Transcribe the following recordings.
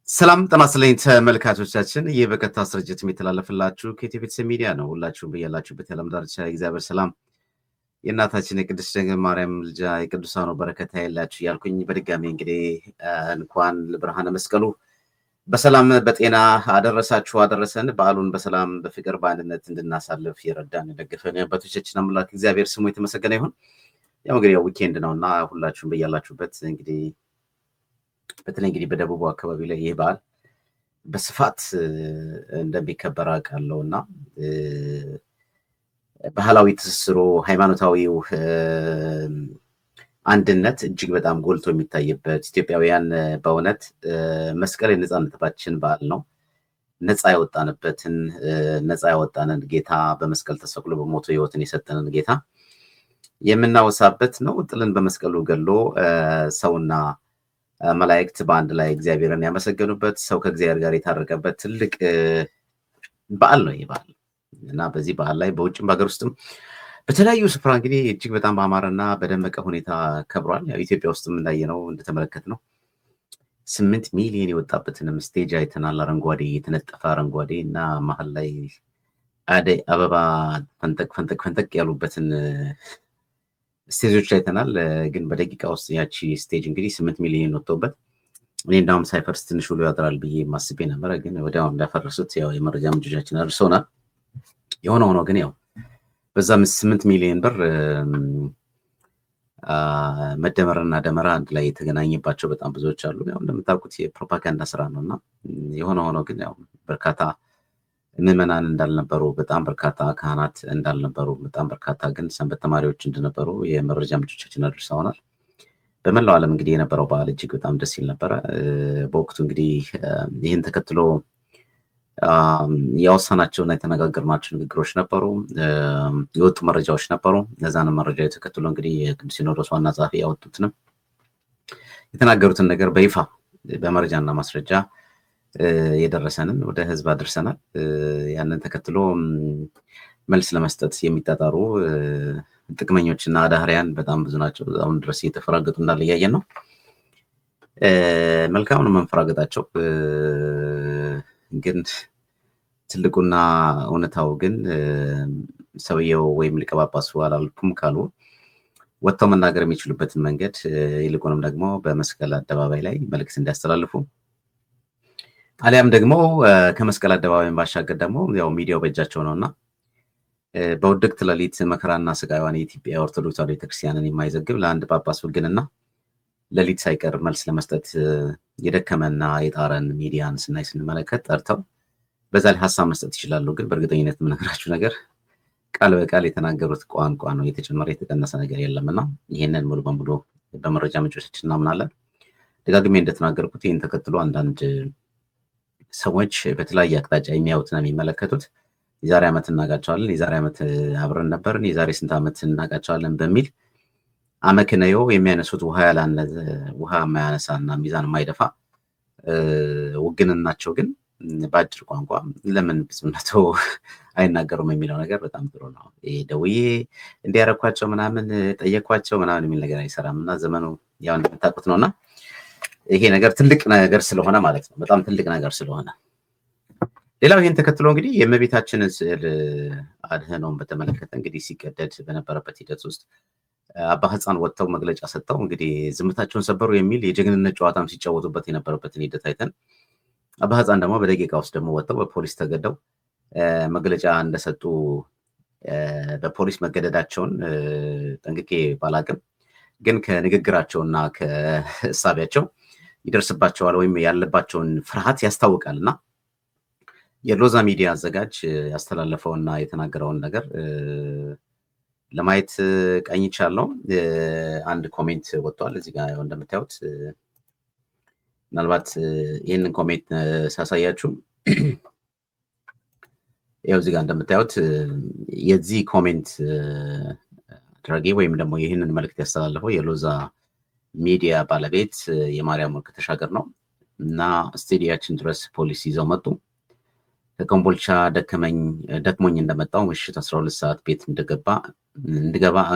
ሰላም ጤና ይስጥልኝ ተመልካቾቻችን፣ ይህ በቀጥታ ስርጭት የሚተላለፍላችሁ ከኢትዮቤተሰብ ሚዲያ ነው። ሁላችሁም በያላችሁበት የዓለም ዳርቻ የእግዚአብሔር ሰላም የእናታችን የቅድስት ድንግል ማርያም ልጃ የቅዱሳኑ በረከት ያላችሁ እያልኩኝ በድጋሚ እንግዲህ እንኳን ለብርሃነ መስቀሉ በሰላም በጤና አደረሳችሁ አደረሰን። በዓሉን በሰላም በፍቅር በአንድነት እንድናሳልፍ የረዳን የደገፈን አባቶቻችን አምላክ እግዚአብሔር ስሙ የተመሰገነ ይሁን። ያው እንግዲህ ዊኬንድ ነውና ሁላችሁም በያላችሁበት እንግዲህ በተለይ እንግዲህ በደቡቡ አካባቢ ላይ ይህ በዓል በስፋት እንደሚከበር አውቃለሁና ባህላዊ ትስስሩ ሃይማኖታዊው አንድነት እጅግ በጣም ጎልቶ የሚታይበት ኢትዮጵያውያን በእውነት መስቀል የነጻነታችን በዓል ነው። ነፃ ያወጣንን ጌታ በመስቀል ተሰቅሎ በሞቱ ሕይወትን የሰጠንን ጌታ የምናወሳበት ነው። ጥልን በመስቀሉ ገሎ ሰውና መላእክት በአንድ ላይ እግዚአብሔርን ያመሰገኑበት ሰው ከእግዚአብሔር ጋር የታረቀበት ትልቅ በዓል ነው ይህ በዓል እና በዚህ በዓል ላይ በውጭም በሀገር ውስጥም በተለያዩ ስፍራ እንግዲህ እጅግ በጣም በአማረና በደመቀ ሁኔታ ከብሯል። ያው ኢትዮጵያ ውስጥም እንዳየነው እንደተመለከትነው 8 ሚሊዮን የወጣበትንም ስቴጅ አይተናል። አረንጓዴ የተነጠፈ አረንጓዴ እና መሀል ላይ አደይ አበባ ፈንጠቅ ያሉበትን ስቴጆች አይተናል። ግን በደቂቃ ውስጥ ያቺ ስቴጅ እንግዲህ 8 ሚሊዮን ወጥቶበት እኔ እንዳውም ሳይፈርስ ትንሽ ውሎ ያድራል ብዬ ማስቤ ነበረ። ግን ወዲያው እንዳፈረሱት ያው የመረጃ ምንጮቻችን አድርሰውናል። የሆነ ሆኖ ግን ያው በዛ 8 ሚሊዮን ብር መደመርና ደመራ አንድ ላይ የተገናኘባቸው በጣም ብዙዎች አሉ። ያው እንደምታውቁት የፕሮፓጋንዳ ስራ ነውና የሆነ ሆኖ ግን ያው በርካታ ምዕመናን እንዳልነበሩ፣ በጣም በርካታ ካህናት እንዳልነበሩ፣ በጣም በርካታ ግን ሰንበት ተማሪዎች እንደነበሩ የመረጃ ምንጮቻችን አድርሰውናል። በመላው ዓለም እንግዲህ የነበረው በዓል እጅግ በጣም ደስ ይል ነበረ። በወቅቱ እንግዲህ ይህን ተከትሎ ያወሳናቸውና የተነጋገርናቸው ንግግሮች ነበሩ፣ የወጡ መረጃዎች ነበሩ። እነዛንም መረጃ ተከትሎ እንግዲህ የቅዱስ ሲኖዶስ ዋና ጸሐፊ ያወጡትንም የተናገሩትን ነገር በይፋ በመረጃና ማስረጃ የደረሰንን ወደ ህዝብ አድርሰናል። ያንን ተከትሎ መልስ ለመስጠት የሚጣጣሩ ጥቅመኞችና አዳህሪያን በጣም ብዙ ናቸው። አሁን ድረስ እየተፈራገጡ እንዳለ እያየን ነው። መልካም ነው መንፈራገጣቸው። ግን ትልቁና እውነታው ግን ሰውየው ወይም ሊቀ ጳጳሱ አላልኩም ካሉ ወጥተው መናገር የሚችሉበትን መንገድ ይልቁንም ደግሞ በመስቀል አደባባይ ላይ መልእክት እንዲያስተላልፉ አሊያም ደግሞ ከመስቀል አደባባይ ባሻገር ደግሞ ያው ሚዲያው በእጃቸው ነውና በውድቅት ሌሊት መከራና ስቃይዋን የኢትዮጵያ ኦርቶዶክስ ተዋሕዶ ቤተክርስቲያንን የማይዘግብ ለአንድ ጳጳስ ውግንና ሌሊት ሳይቀር መልስ ለመስጠት የደከመና የጣረን ሚዲያን ስንመለከት ጠርተው በዛ ላይ ሀሳብ መስጠት ይችላሉ። ግን በእርግጠኝነት የምነግራችሁ ነገር ቃል በቃል የተናገሩት ቋንቋ ነው። የተጨመረ የተቀነሰ ነገር የለምና ይህንን ሙሉ በሙሉ በመረጃ ምንጮቻችን እናምናለን። ደጋግሜ እንደተናገርኩት ይህን ተከትሎ አንዳንድ ሰዎች በተለያየ አቅጣጫ የሚያዩትና የሚመለከቱት የዛሬ ዓመት እናውቃቸዋለን፣ የዛሬ ዓመት አብረን ነበርን፣ የዛሬ ስንት ዓመት እናውቃቸዋለን በሚል አመክንዮ የሚያነሱት ውሃ የማያነሳና ሚዛን የማይደፋ ውግንናቸው ግን በአጭር ቋንቋ ለምን ብፁዕነቶ አይናገሩም የሚለው ነገር በጣም ጥሩ ነው። ደውዬ እንዲያረኳቸው ምናምን ጠየኳቸው ምናምን የሚል ነገር አይሰራም እና ዘመኑ ያው እንደምታውቁት ነውና ይሄ ነገር ትልቅ ነገር ስለሆነ ማለት ነው። በጣም ትልቅ ነገር ስለሆነ ሌላው ይህን ተከትሎ እንግዲህ የእመቤታችንን ስዕል አድህኖን በተመለከተ እንግዲህ ሲቀደድ በነበረበት ሂደት ውስጥ አባ ሕፃን ወጥተው መግለጫ ሰጥተው እንግዲህ ዝምታቸውን ሰበሩ የሚል የጀግንነት ጨዋታም ሲጫወቱበት የነበረበትን ሂደት አይተን አባ ሕፃን ደግሞ በደቂቃ ውስጥ ደግሞ ወጥተው በፖሊስ ተገደው መግለጫ እንደሰጡ በፖሊስ መገደዳቸውን ጠንቅቄ ባላቅም ግን ከንግግራቸውና ከእሳቢያቸው ይደርስባቸዋል ወይም ያለባቸውን ፍርሃት ያስታውቃልና የሎዛ ሚዲያ አዘጋጅ ያስተላለፈውና የተናገረውን ነገር ለማየት ቀኝቻለሁ። አንድ ኮሜንት ወጥቷል እዚህ ጋር እንደምታዩት። ምናልባት ይህንን ኮሜንት ሳሳያችሁ ያው እዚህ ጋር እንደምታዩት የዚህ ኮሜንት አድራጊ ወይም ደግሞ ይህንን መልእክት ያስተላለፈው የሎዛ ሚዲያ ባለቤት የማርያም ወርቅ ተሻገር ነው እና ስቱዲያችን ድረስ ፖሊስ ይዘው መጡ። ከኮምቦልቻ ደክሞኝ እንደመጣው ምሽት 12 ሰዓት ቤት እንድገባ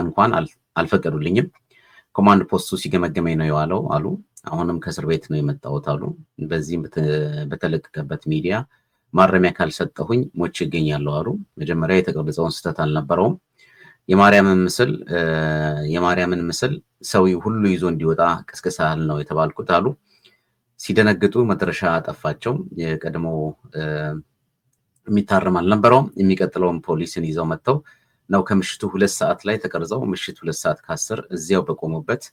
እንኳን አልፈቀዱልኝም። ኮማንድ ፖስቱ ሲገመገመኝ ነው የዋለው አሉ። አሁንም ከእስር ቤት ነው የመጣሁት አሉ። በዚህም በተለቀቀበት ሚዲያ ማረሚያ ካልሰጠሁኝ ሞቼ እገኛለሁ አሉ። መጀመሪያ የተቀረጸውን ስህተት አልነበረውም። የማርያምን ምስል ሰው ሁሉ ይዞ እንዲወጣ ቅስቅሳል ነው የተባልኩት አሉ። ሲደነግጡ መድረሻ ጠፋቸው። የቀድሞ የሚታረም አልነበረውም። የሚቀጥለውን ፖሊስን ይዘው መጥተው ነው ከምሽቱ 2 ሰዓት ላይ ተቀርጸው ምሽት 2 ሰዓት ከ10 እዚያው በቆሙበት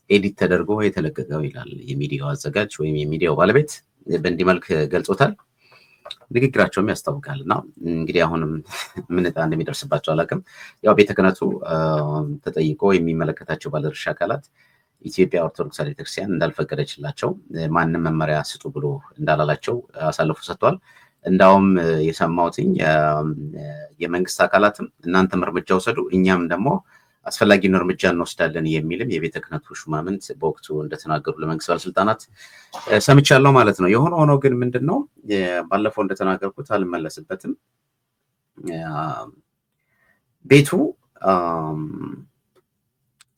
ኤዲት ተደርጎ የተለቀቀው ይላል የሚዲያው አዘጋጅ ወይም የሚዲያው ባለቤት በእንዲህ መልክ ገልጾታል። ንግግራቸውም ያስታውቃል። እና እንግዲህ አሁንም ምን ዕጣ እንደሚደርስባቸው አላውቅም። ያው ቤተ ክህነቱ ተጠይቆ የሚመለከታቸው ባለድርሻ አካላት ኢትዮጵያ ኦርቶዶክስ ቤተክርስቲያን እንዳልፈቀደችላቸው ማንም መመሪያ ስጡ ብሎ እንዳላላቸው አሳልፎ ሰጥቷል። እንዳውም የሰማሁትኝ የመንግስት አካላትም እናንተም እርምጃ ወሰዱ እኛም ደግሞ አስፈላጊውን እርምጃ እንወስዳለን የሚልም የቤተ ክህነቱ ሹማምንት በወቅቱ እንደተናገሩ ለመንግስት ባለስልጣናት ሰምቻለሁ ማለት ነው። የሆነ ሆኖ ግን ምንድነው ባለፈው እንደተናገርኩት አልመለስበትም። ቤቱ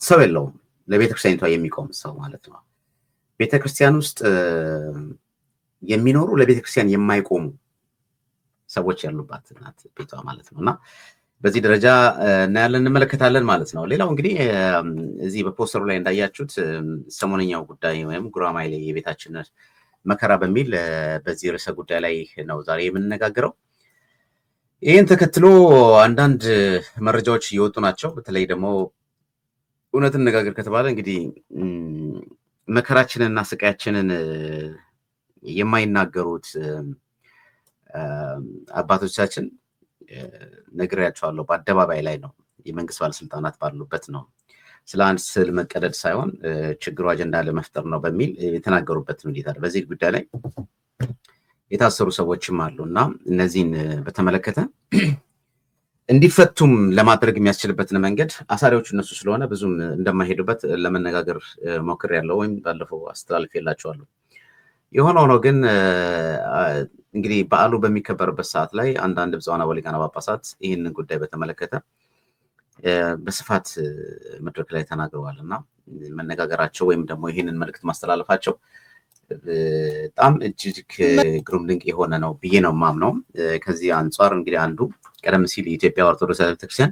ሰው የለውም ለቤተክርስቲያኒቷ የሚቆም ሰው ማለት ነው። ቤተክርስቲያን ውስጥ የሚኖሩ ለቤተክርስቲያን የማይቆሙ ሰዎች ያሉባት ናት ቤቷ ማለት ነው። እና በዚህ ደረጃ እናያለን እንመለከታለን ማለት ነው። ሌላው እንግዲህ እዚህ በፖስተሩ ላይ እንዳያችሁት ሰሞነኛው ጉዳይ ወይም ጉራማይሌ የቤታችን መከራ በሚል በዚህ ርዕሰ ጉዳይ ላይ ነው ዛሬ የምንነጋገረው። ይህን ተከትሎ አንዳንድ መረጃዎች እየወጡ ናቸው። በተለይ ደግሞ እውነት እንነጋገር ከተባለ እንግዲህ መከራችንንና ስቃያችንን የማይናገሩት አባቶቻችን ነግሬያቸዋለሁ። በአደባባይ ላይ ነው፣ የመንግስት ባለስልጣናት ባሉበት ነው። ስለ አንድ ስዕል መቀደድ ሳይሆን ችግሩ አጀንዳ ለመፍጠር ነው በሚል የተናገሩበት ሁኔታ አለ። በዚህ ጉዳይ ላይ የታሰሩ ሰዎችም አሉ እና እነዚህን በተመለከተ እንዲፈቱም ለማድረግ የሚያስችልበትን መንገድ አሳሪዎቹ እነሱ ስለሆነ ብዙም እንደማይሄዱበት ለመነጋገር ሞክሬያለሁ ወይም ባለፈው አስተላልፌላቸዋለሁ። የሆነ ሆኖ ግን እንግዲህ በዓሉ በሚከበርበት ሰዓት ላይ አንዳንድ ብፁዓን አበው ሊቃነ ጳጳሳት ይህንን ጉዳይ በተመለከተ በስፋት መድረክ ላይ ተናግረዋል እና መነጋገራቸው ወይም ደግሞ ይህንን መልዕክት ማስተላለፋቸው በጣም እጅግ ግሩም ድንቅ የሆነ ነው ብዬ ነው የማምነው። ከዚህ አንጻር እንግዲህ አንዱ ቀደም ሲል የኢትዮጵያ ኦርቶዶክስ ቤተክርስቲያን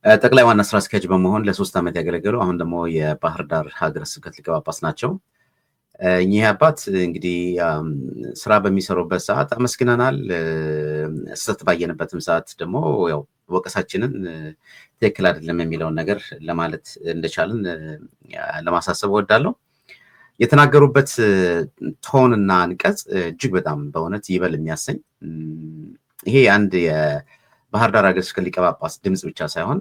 ጠቅላይ ዋና ስራ አስኪያጅ በመሆን ለ3 ዓመት ያገለገሉ አሁን ደግሞ የባህር ዳር ሀገረ ስብከት ሊቀ ጳጳስ ናቸው። እኚህ አባት እንግዲህ ስራ በሚሰሩበት ሰዓት አመስግነናል። ስህተት ባየንበትም ሰዓት ደግሞ ያው ወቀሳችንን ትክክል አይደለም የሚለውን ነገር ለማለት እንደቻልን ለማሳሰብ እወዳለሁ። የተናገሩበት ቶን እና አንቀጽ እጅግ በጣም በእውነት ይበል የሚያሰኝ ይሄ አንድ የባህር ዳር ሀገረ ስብከት ሊቀ ጳጳስ ድምፅ ብቻ ሳይሆን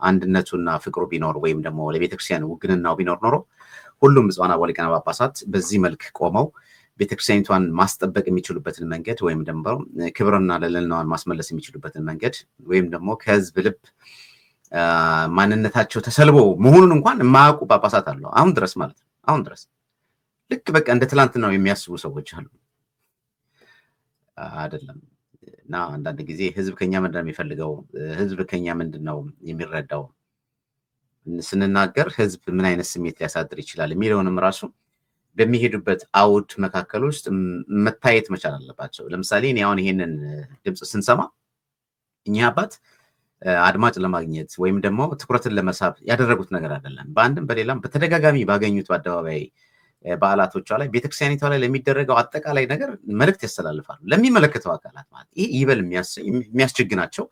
አንድነቱና ፍቅሩ ቢኖር ወይም ደግሞ ለቤተክርስቲያን ውግንናው ቢኖር ኖሮ ሁሉም ብፁዓን አበው ሊቃነ ጳጳሳት በዚህ መልክ ቆመው ቤተክርስቲያኒቷን ማስጠበቅ የሚችሉበትን መንገድ ወይም ደግሞ ክብርና ልዕልናዋን ማስመለስ የሚችሉበትን መንገድ ወይም ደግሞ ከህዝብ ልብ ማንነታቸው ተሰልቦ መሆኑን እንኳን የማያውቁ ጳጳሳት አሉ አሁን ድረስ ማለት ነው። አሁን ድረስ ልክ በቃ እንደ ትላንት ነው የሚያስቡ ሰዎች አሉ አይደለም። እና አንዳንድ ጊዜ ህዝብ ከኛ ምንድን ነው የሚፈልገው፣ ህዝብ ከኛ ምንድን ነው የሚረዳው ስንናገር ህዝብ ምን አይነት ስሜት ሊያሳድር ይችላል የሚለውንም ራሱ በሚሄዱበት አውድ መካከል ውስጥ መታየት መቻል አለባቸው። ለምሳሌ እኔ አሁን ይሄንን ድምፅ ስንሰማ እኚህ አባት አድማጭ ለማግኘት ወይም ደግሞ ትኩረትን ለመሳብ ያደረጉት ነገር አይደለም። በአንድም በሌላም በተደጋጋሚ ባገኙት በአደባባይ በዓላቶቿ ላይ ቤተክርስቲያኒቷ ላይ ለሚደረገው አጠቃላይ ነገር መልእክት ያስተላልፋሉ ለሚመለከተው አካላት ማለት ይሄ ይበል የሚያስችግናቸው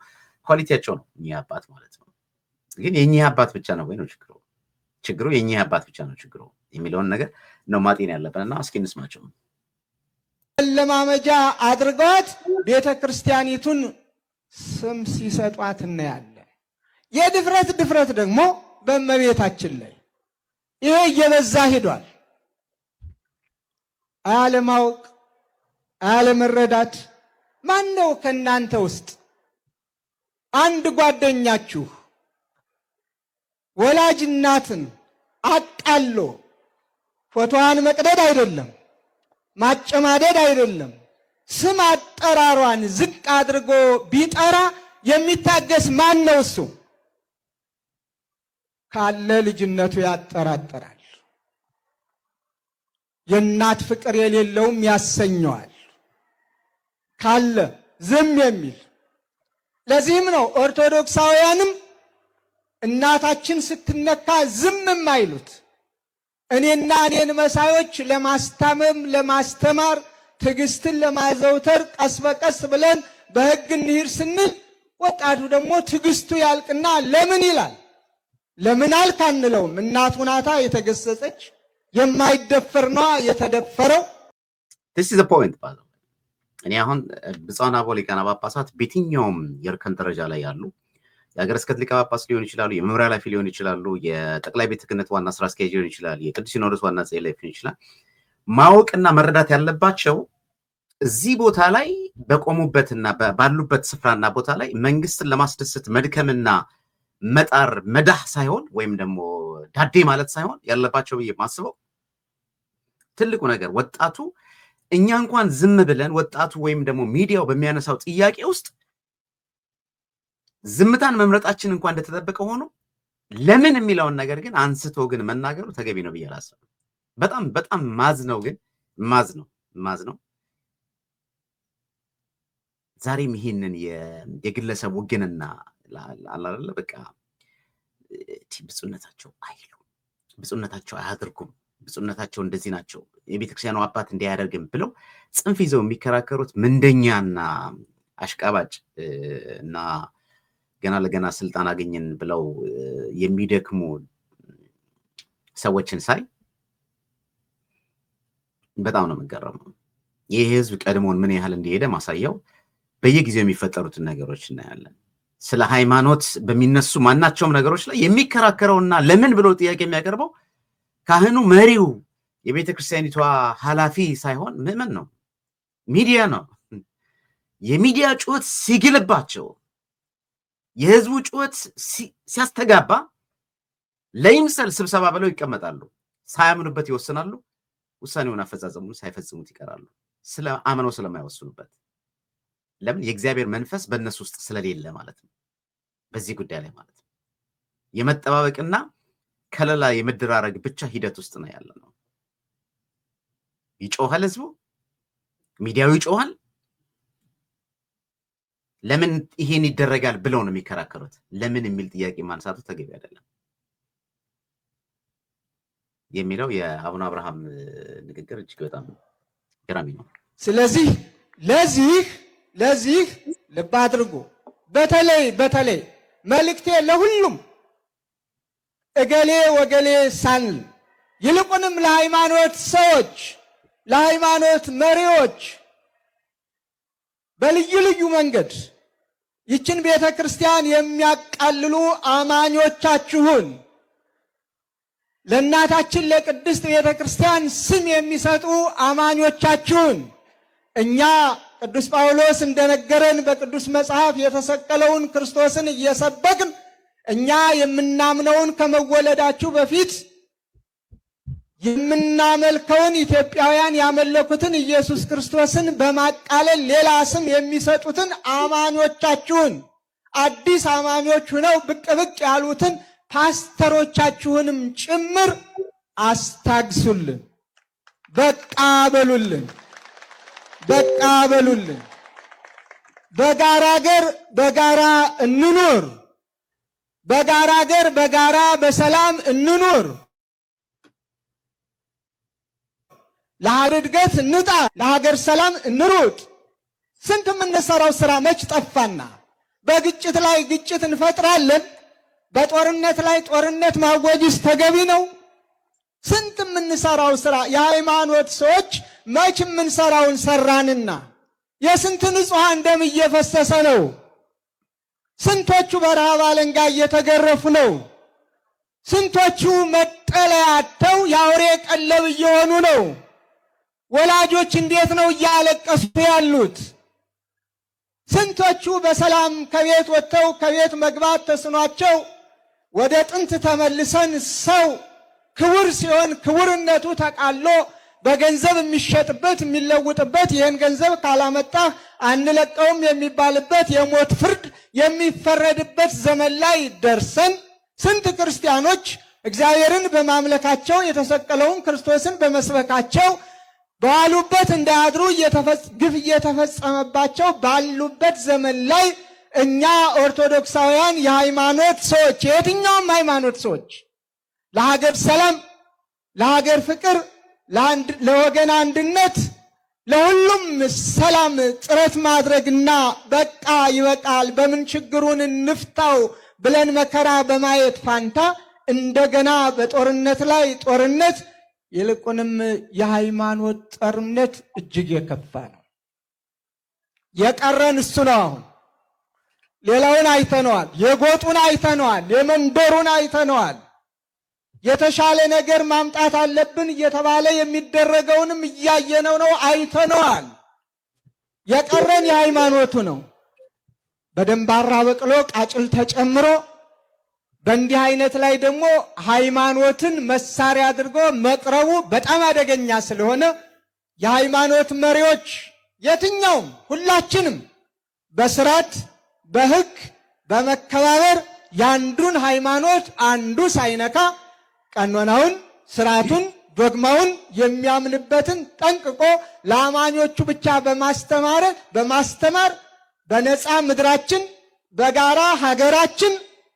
ኳሊቲያቸው ነው እኚህ አባት ማለት ነው። ግን የእኚህ አባት ብቻ ነው ወይ ነው ችግሩ የእኚህ አባት ብቻ ነው ችግሩ የሚለውን ነገር ነው ማጤን ያለብንና እስኪ እንስማቸው። ለማመጃ አድርገዋት ቤተክርስቲያኒቱን ስም ሲሰጧት እናያለን። የድፍረት ደግሞ በእመቤታችን ላይ ይሄ እየበዛ ሄዷል። አለማወቅ አለመረዳት። ማን ነው ከእናንተ ውስጥ አንድ ጓደኛችሁ ወላጅ እናትን አቃሎ ፎቶዋን መቅደድ አይደለም ማጨማደድ አይደለም ስም አጠራሯን ዝቅ አድርጎ ቢጠራ የሚታገስ ማን ነው? እሱ ካለ ልጅነቱ ያጠራጠራል። የእናት ፍቅር የሌለውም ያሰኘዋል ካለ ዝም የሚል። ለዚህም ነው ኦርቶዶክሳውያንም እናታችን ስትነካ ዝም የማይሉት። እኔና እኔን መሳዮች ለማስታመም ለማስተማር ትዕግስትን ለማዘውተር ቀስ በቀስ ብለን በሕግ እንሂድ ስንል ወጣቱ ደግሞ ትዕግስቱ ያልቅና ለምን ይላል። ለምን አልክ አንለውም። እናቱ ናታ የተገሰጸች፣ የማይደፈር ነዋ የተደፈረው። this is the point ባለው እኔ አሁን ብፁዓን አበው ሊቃነ ጳጳሳት በየትኛውም የእርከን ደረጃ ላይ ያሉ የሀገረ ስብከት ሊቀ ጳጳስ ሊሆን ይችላሉ፣ የመምሪያ ኃላፊ ሊሆን ይችላሉ፣ የጠቅላይ ቤተ ክህነት ዋና ስራ አስኪያጅ ሊሆን ይችላል፣ የቅዱስ ሲኖዶስ ዋና ጸሐፊ ሊሆን ይችላል። ማወቅና መረዳት ያለባቸው እዚህ ቦታ ላይ በቆሙበትና ባሉበት ስፍራና ቦታ ላይ መንግስትን ለማስደሰት መድከምና መጣር መዳህ ሳይሆን ወይም ደግሞ ዳዴ ማለት ሳይሆን ያለባቸው ብዬ ማስበው ትልቁ ነገር ወጣቱ እኛ እንኳን ዝም ብለን ወጣቱ ወይም ደግሞ ሚዲያው በሚያነሳው ጥያቄ ውስጥ ዝምታን መምረጣችን እንኳን እንደተጠበቀ ሆኖ ለምን የሚለውን ነገር ግን አንስቶ ግን መናገሩ ተገቢ ነው ብዬ አላስብም። በጣም በጣም ማዝ ነው ዛሬም ይሄንን የግለሰብ ውግንና አላለ በቃ ብፁዕነታቸው አይሉ ብፁዕነታቸው አያደርጉም ብፁዕነታቸው እንደዚህ ናቸው የቤተክርስቲያኑ አባት እንዲያደርግም ብለው ጽንፍ ይዘው የሚከራከሩት ምንደኛና አሽቃባጭ እና ገና ለገና ስልጣን አገኘን ብለው የሚደክሙ ሰዎችን ሳይ በጣም ነው የምገረመው። ይህ ህዝብ ቀድሞን ምን ያህል እንደሄደ ማሳያው በየጊዜው የሚፈጠሩትን ነገሮች እናያለን። ስለ ሃይማኖት በሚነሱ ማናቸውም ነገሮች ላይ የሚከራከረውና ለምን ብሎ ጥያቄ የሚያቀርበው ካህኑ መሪው የቤተክርስቲያኒቷ ኃላፊ ሳይሆን ምዕመን ነው፣ ሚዲያ ነው። የሚዲያ ጩኸት ሲግልባቸው የህዝቡ ጩኸት ሲያስተጋባ ለይምሰል ስብሰባ ብለው ይቀመጣሉ፣ ሳያምኑበት ይወስናሉ፣ ውሳኔውን አፈጻጸሙን ሳይፈጽሙት ይቀራሉ። ስለ አመነው ስለማይወስኑበት ለምን የእግዚአብሔር መንፈስ በእነሱ ውስጥ ስለሌለ ማለት ነው። በዚህ ጉዳይ ላይ ማለት ነው የመጠባበቅና ከለላ የመደራረግ ብቻ ሂደት ውስጥ ነው ያለ ነው። ይጮሃል ህዝቡ፣ ሚዲያው ይጮሃል። ለምን ይሄን ይደረጋል ብለው ነው የሚከራከሩት። ለምን የሚል ጥያቄ ማንሳቱ ተገቢ አይደለም የሚለው የአቡነ አብርሃም ንግግር እጅግ በጣም ገራሚ ነው። ስለዚህ ለዚህ ልብ አድርጉ። በተለይ መልእክቴ ለሁሉም እገሌ ወገሌ ሳንል ይልቁንም ለሃይማኖት ሰዎች፣ ለሃይማኖት መሪዎች በልዩ ልዩ መንገድ ይችን ቤተክርስቲያን የሚያቃልሉ አማኞቻችሁን ለእናታችን ለቅድስት ቤተክርስቲያን ስም የሚሰጡ አማኞቻችሁን እኛ ቅዱስ ጳውሎስ እንደነገረን በቅዱስ መጽሐፍ የተሰቀለውን ክርስቶስን እየሰበክን እኛ የምናምነውን ከመወለዳችሁ በፊት የምናመልከውን ኢትዮጵያውያን ያመለኩትን ኢየሱስ ክርስቶስን በማቃለል ሌላ ስም የሚሰጡትን አማኞቻችሁን አዲስ አማኞች ሆነው ብቅ ያሉትን ፓስተሮቻችሁንም ጭምር አስታግሱልን፣ በቃ በሉልን። በጋራ ሀገር በጋራ እንኑር። በጋራ ሀገር በጋራ በሰላም እንኑር። ለሀገር እድገት እንጣ፣ ለሀገር ሰላም እንሩጥ። ስንት የምንሰራው ስራ መች ጠፋና? በግጭት ላይ ግጭት እንፈጥራለን። በጦርነት ላይ ጦርነት ማወጅስ ተገቢ ነው? ስንት የምንሰራው ስራ የሃይማኖት ሰዎች መች የምንሰራውን ሰራንና የስንት ንጹሐን ደም እየፈሰሰ ነው? ስንቶቹ በረሃብ አለንጋ እየተገረፉ ነው? ስንቶቹ መጠለያ አጥተው የአውሬ ቀለብ እየሆኑ ነው? ወላጆች እንዴት ነው እያለቀሱ ያሉት? ስንቶቹ በሰላም ከቤት ወጥተው ከቤት መግባት ተስኗቸው ወደ ጥንት ተመልሰን ሰው ክቡር ሲሆን ክቡርነቱ ተቃሎ በገንዘብ የሚሸጥበት የሚለውጥበት ይህን ገንዘብ ካላመጣህ አንለቀውም የሚባልበት የሞት ፍርድ የሚፈረድበት ዘመን ላይ ደርሰን ስንት ክርስቲያኖች እግዚአብሔርን በማምለካቸው የተሰቀለውን ክርስቶስን በመስበካቸው በዋሉበት እንዳያድሩ ግፍ እየተፈጸመባቸው ባሉበት ዘመን ላይ እኛ ኦርቶዶክሳውያን የሃይማኖት ሰዎች፣ የየትኛውም ሃይማኖት ሰዎች ለሀገር ሰላም፣ ለሀገር ፍቅር፣ ለወገን አንድነት፣ ለሁሉም ሰላም ጥረት ማድረግና በቃ ይበቃል፣ በምን ችግሩን እንፍታው ብለን መከራ በማየት ፋንታ እንደገና በጦርነት ላይ ጦርነት፣ ይልቁንም የሃይማኖት ጦርነት እጅግ የከፋ ነው። የቀረን እሱ ነው። አሁን ሌላውን አይተነዋል፣ የጎጡን አይተነዋል፣ የመንደሩን አይተነዋል። የተሻለ ነገር ማምጣት አለብን እየተባለ የሚደረገውንም እያየነው ነው፣ አይተነዋል። የቀረን የሃይማኖቱ ነው። በደንባራ በቅሎ ቃጭል ተጨምሮ በእንዲህ አይነት ላይ ደግሞ ሃይማኖትን መሳሪያ አድርጎ መቅረቡ በጣም አደገኛ ስለሆነ የሃይማኖት መሪዎች የትኛውም ሁላችንም በስርዓት በሕግ በመከባበር ያንዱን ሃይማኖት አንዱ ሳይነካ ቀኖናውን፣ ስርዓቱን፣ ዶግማውን የሚያምንበትን ጠንቅቆ ለአማኞቹ ብቻ በማስተማር በነፃ ምድራችን በጋራ ሀገራችን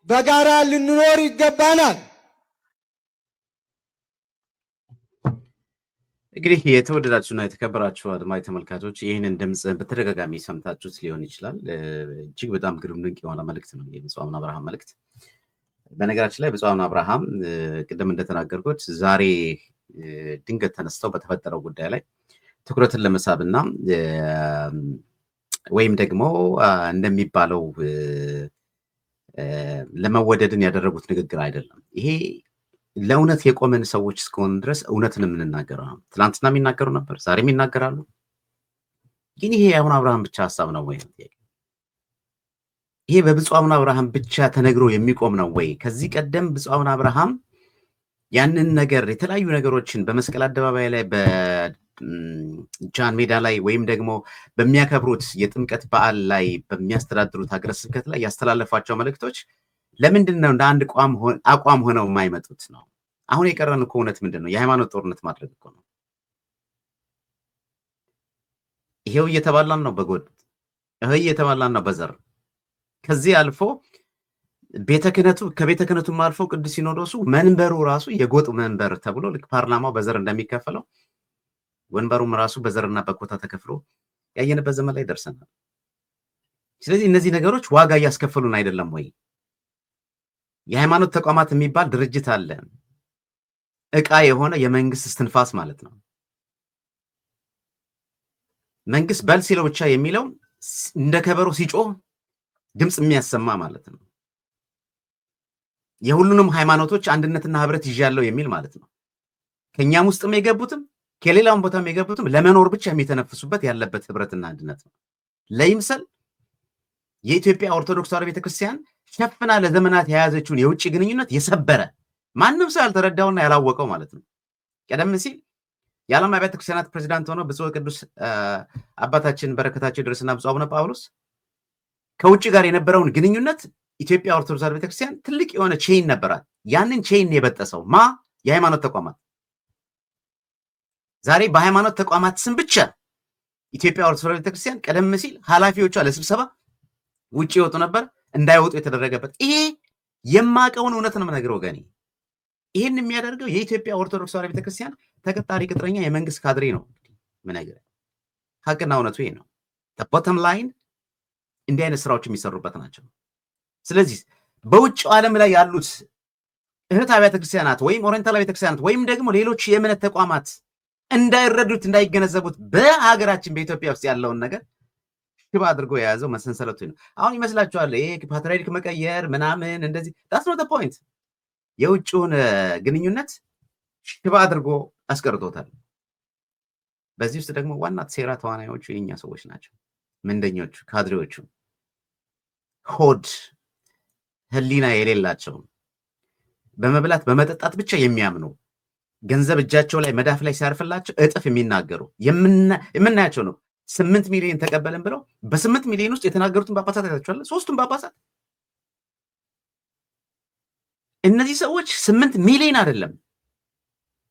በጋራ ልንኖር ይገባናል። እንግዲህ የተወደዳችሁና የተከበራችሁ አድማጭ ተመልካቾች ይህንን ድምፅ በተደጋጋሚ ሰምታችሁት ሊሆን ይችላል። እጅግ በጣም ግሩም ድንቅ የሆነ መልእክት ነው የብፁዕ አቡነ አብርሃም መልእክት። በነገራችን ላይ ብፁዕ አቡነ አብርሃም ቅድም እንደተናገርኩት ዛሬ ድንገት ተነስተው በተፈጠረው ጉዳይ ላይ ትኩረትን ለመሳብና ወይም ደግሞ እንደሚባለው ለመወደድን ያደረጉት ንግግር አይደለም። ይሄ ለእውነት የቆመን ሰዎች እስከሆኑ ድረስ እውነትን የምንናገረው ነው። ትናንትና የሚናገሩ ነበር፣ ዛሬም ይናገራሉ። ግን ይሄ የአቡነ አብርሃም ብቻ ሀሳብ ነው ወይ? ይሄ በብፁዕ አቡነ አብርሃም ብቻ ተነግሮ የሚቆም ነው ወይ? ከዚህ ቀደም ብፁዕ አቡነ አብርሃም ያንን ነገር የተለያዩ ነገሮችን በመስቀል አደባባይ ላይ በጃን ሜዳ ላይ ወይም ደግሞ በሚያከብሩት የጥምቀት በዓል ላይ በሚያስተዳድሩት ሀገረ ስብከት ላይ ያስተላለፏቸው መልእክቶች ለምንድን ነው እንደ አንድ አቋም ሆነው የማይመጡት ነው? አሁን የቀረን እኮ እውነት ምንድን ነው? የሃይማኖት ጦርነት ማድረግ እኮ ነው። ይሄው እየተባላን ነው በጎጥ፣ ይሄው እየተባላን ነው በዘር። ከዚህ አልፎ ቤተ ክህነቱ ከቤተ ክህነቱም አልፎ ቅዱስ ሲኖዶሱ መንበሩ ራሱ የጎጥ መንበር ተብሎ ልክ ፓርላማው በዘር እንደሚከፈለው ወንበሩም ራሱ በዘርና በኮታ ተከፍሎ ያየንበት ዘመን ላይ ደርሰናል። ስለዚህ እነዚህ ነገሮች ዋጋ እያስከፈሉን አይደለም ወይ? የሃይማኖት ተቋማት የሚባል ድርጅት አለ። ዕቃ የሆነ የመንግስት እስትንፋስ ማለት ነው። መንግስት በል ሲለው ብቻ የሚለው እንደ ከበሮ ሲጮህ ድምፅ የሚያሰማ ማለት ነው። የሁሉንም ሃይማኖቶች አንድነትና ህብረት ይዣለው የሚል ማለት ነው። ከኛም ውስጥም የገቡትም ከሌላም ቦታም የገቡትም ለመኖር ብቻ የሚተነፍሱበት ያለበት ህብረትና አንድነት ነው። ለይምሰል የኢትዮጵያ ኦርቶዶክስ ተዋሕዶ ቤተክርስቲያን ሸፍና ለዘመናት የያዘችውን የውጭ ግንኙነት የሰበረ ማንም ሰው ያልተረዳውና ያላወቀው ማለት ነው። ቀደም ሲል የዓለም አብያተ ክርስቲያናት ፕሬዚዳንት ሆነው ብፁዕ ቅዱስ አባታችን በረከታቸው ይድረስና ብፁዕ አቡነ ጳውሎስ ከውጭ ጋር የነበረውን ግንኙነት ኢትዮጵያ ኦርቶዶክስ ተዋሕዶ ቤተክርስቲያን ትልቅ የሆነ ቼይን ነበራት። ያንን ቼይን የበጠሰው የሃይማኖት ተቋማት። ዛሬ በሃይማኖት ተቋማት ስም ብቻ ኢትዮጵያ ኦርቶዶክስ ተዋሕዶ ቤተክርስቲያን ቀደም ሲል ኃላፊዎቿ ለስብሰባ ውጭ ይወጡ ነበር፣ እንዳይወጡ የተደረገበት። ይሄ የማቀውን እውነት ነው የምነግረው ወገኔ። ይህን የሚያደርገው የኢትዮጵያ ኦርቶዶክስ ተዋሕዶ ቤተክርስቲያን ተቀጣሪ ቅጥረኛ የመንግስት ካድሬ ነው። ምነግርህ ሀቅና እውነቱ ይሄ ነው። ቦተም ላይን እንዲህ አይነት ስራዎች የሚሰሩበት ናቸው። ስለዚህ በውጭው ዓለም ላይ ያሉት እህት አብያተ ክርስቲያናት ወይም ኦሪየንታል ቤተክርስቲያናት ወይም ደግሞ ሌሎች የእምነት ተቋማት እንዳይረዱት እንዳይገነዘቡት በሀገራችን በኢትዮጵያ ውስጥ ያለውን ነገር ሽባ አድርጎ የያዘው መሰንሰለቱ ነው። አሁን ይመስላችኋል ይሄ ፓትርያርክ መቀየር ምናምን እንደዚህ that's not the point። የውጭውን ግንኙነት ሽባ አድርጎ አስቀርቶታል። በዚህ ውስጥ ደግሞ ዋና ሴራ ተዋናዮቹ የኛ ሰዎች ናቸው። ምንደኞቹ፣ ካድሬዎቹ፣ ሆድ ህሊና የሌላቸው በመብላት በመጠጣት ብቻ የሚያምኑ ገንዘብ እጃቸው ላይ መዳፍ ላይ ሲያርፍላቸው እጥፍ የሚናገሩ የምናያቸው ነው። 8 ሚሊዮን ተቀበልን ብለው በ8 ሚሊዮን ውስጥ የተናገሩትን ጳጳሳት አይታችኋል። 3ቱም ጳጳሳት እነዚህ ሰዎች 8 ሚሊዮን አይደለም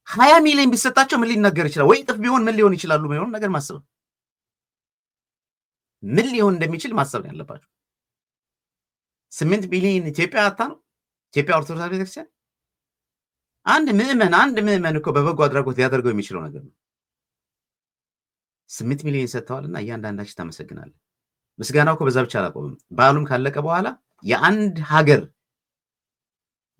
20 ሚሊዮን ቢሰጣቸው ምን ሊናገር ይችላል? ወይ እጥፍ ቢሆን ምን ሊሆን ይችላሉ? ምን ነገር ማሰብ ምን ሊሆን እንደሚችል ማሰብ ያለባቸው። 8 ሚሊዮን ኢትዮጵያ አታ ነው ኢትዮጵያ ኦርቶዶክስ ቤተክርስቲያን አንድ ምዕመን እኮ በበጎ አድራጎት ሊያደርገው የሚችለው ነገር ነው። 8 ሚሊዮን ሰጥተዋልና እያንዳንዳችሁ ታመሰግናለህ። ምስጋናው እኮ በዛ ብቻ አላቆምም። በዓሉም ካለቀ በኋላ የአንድ ሀገር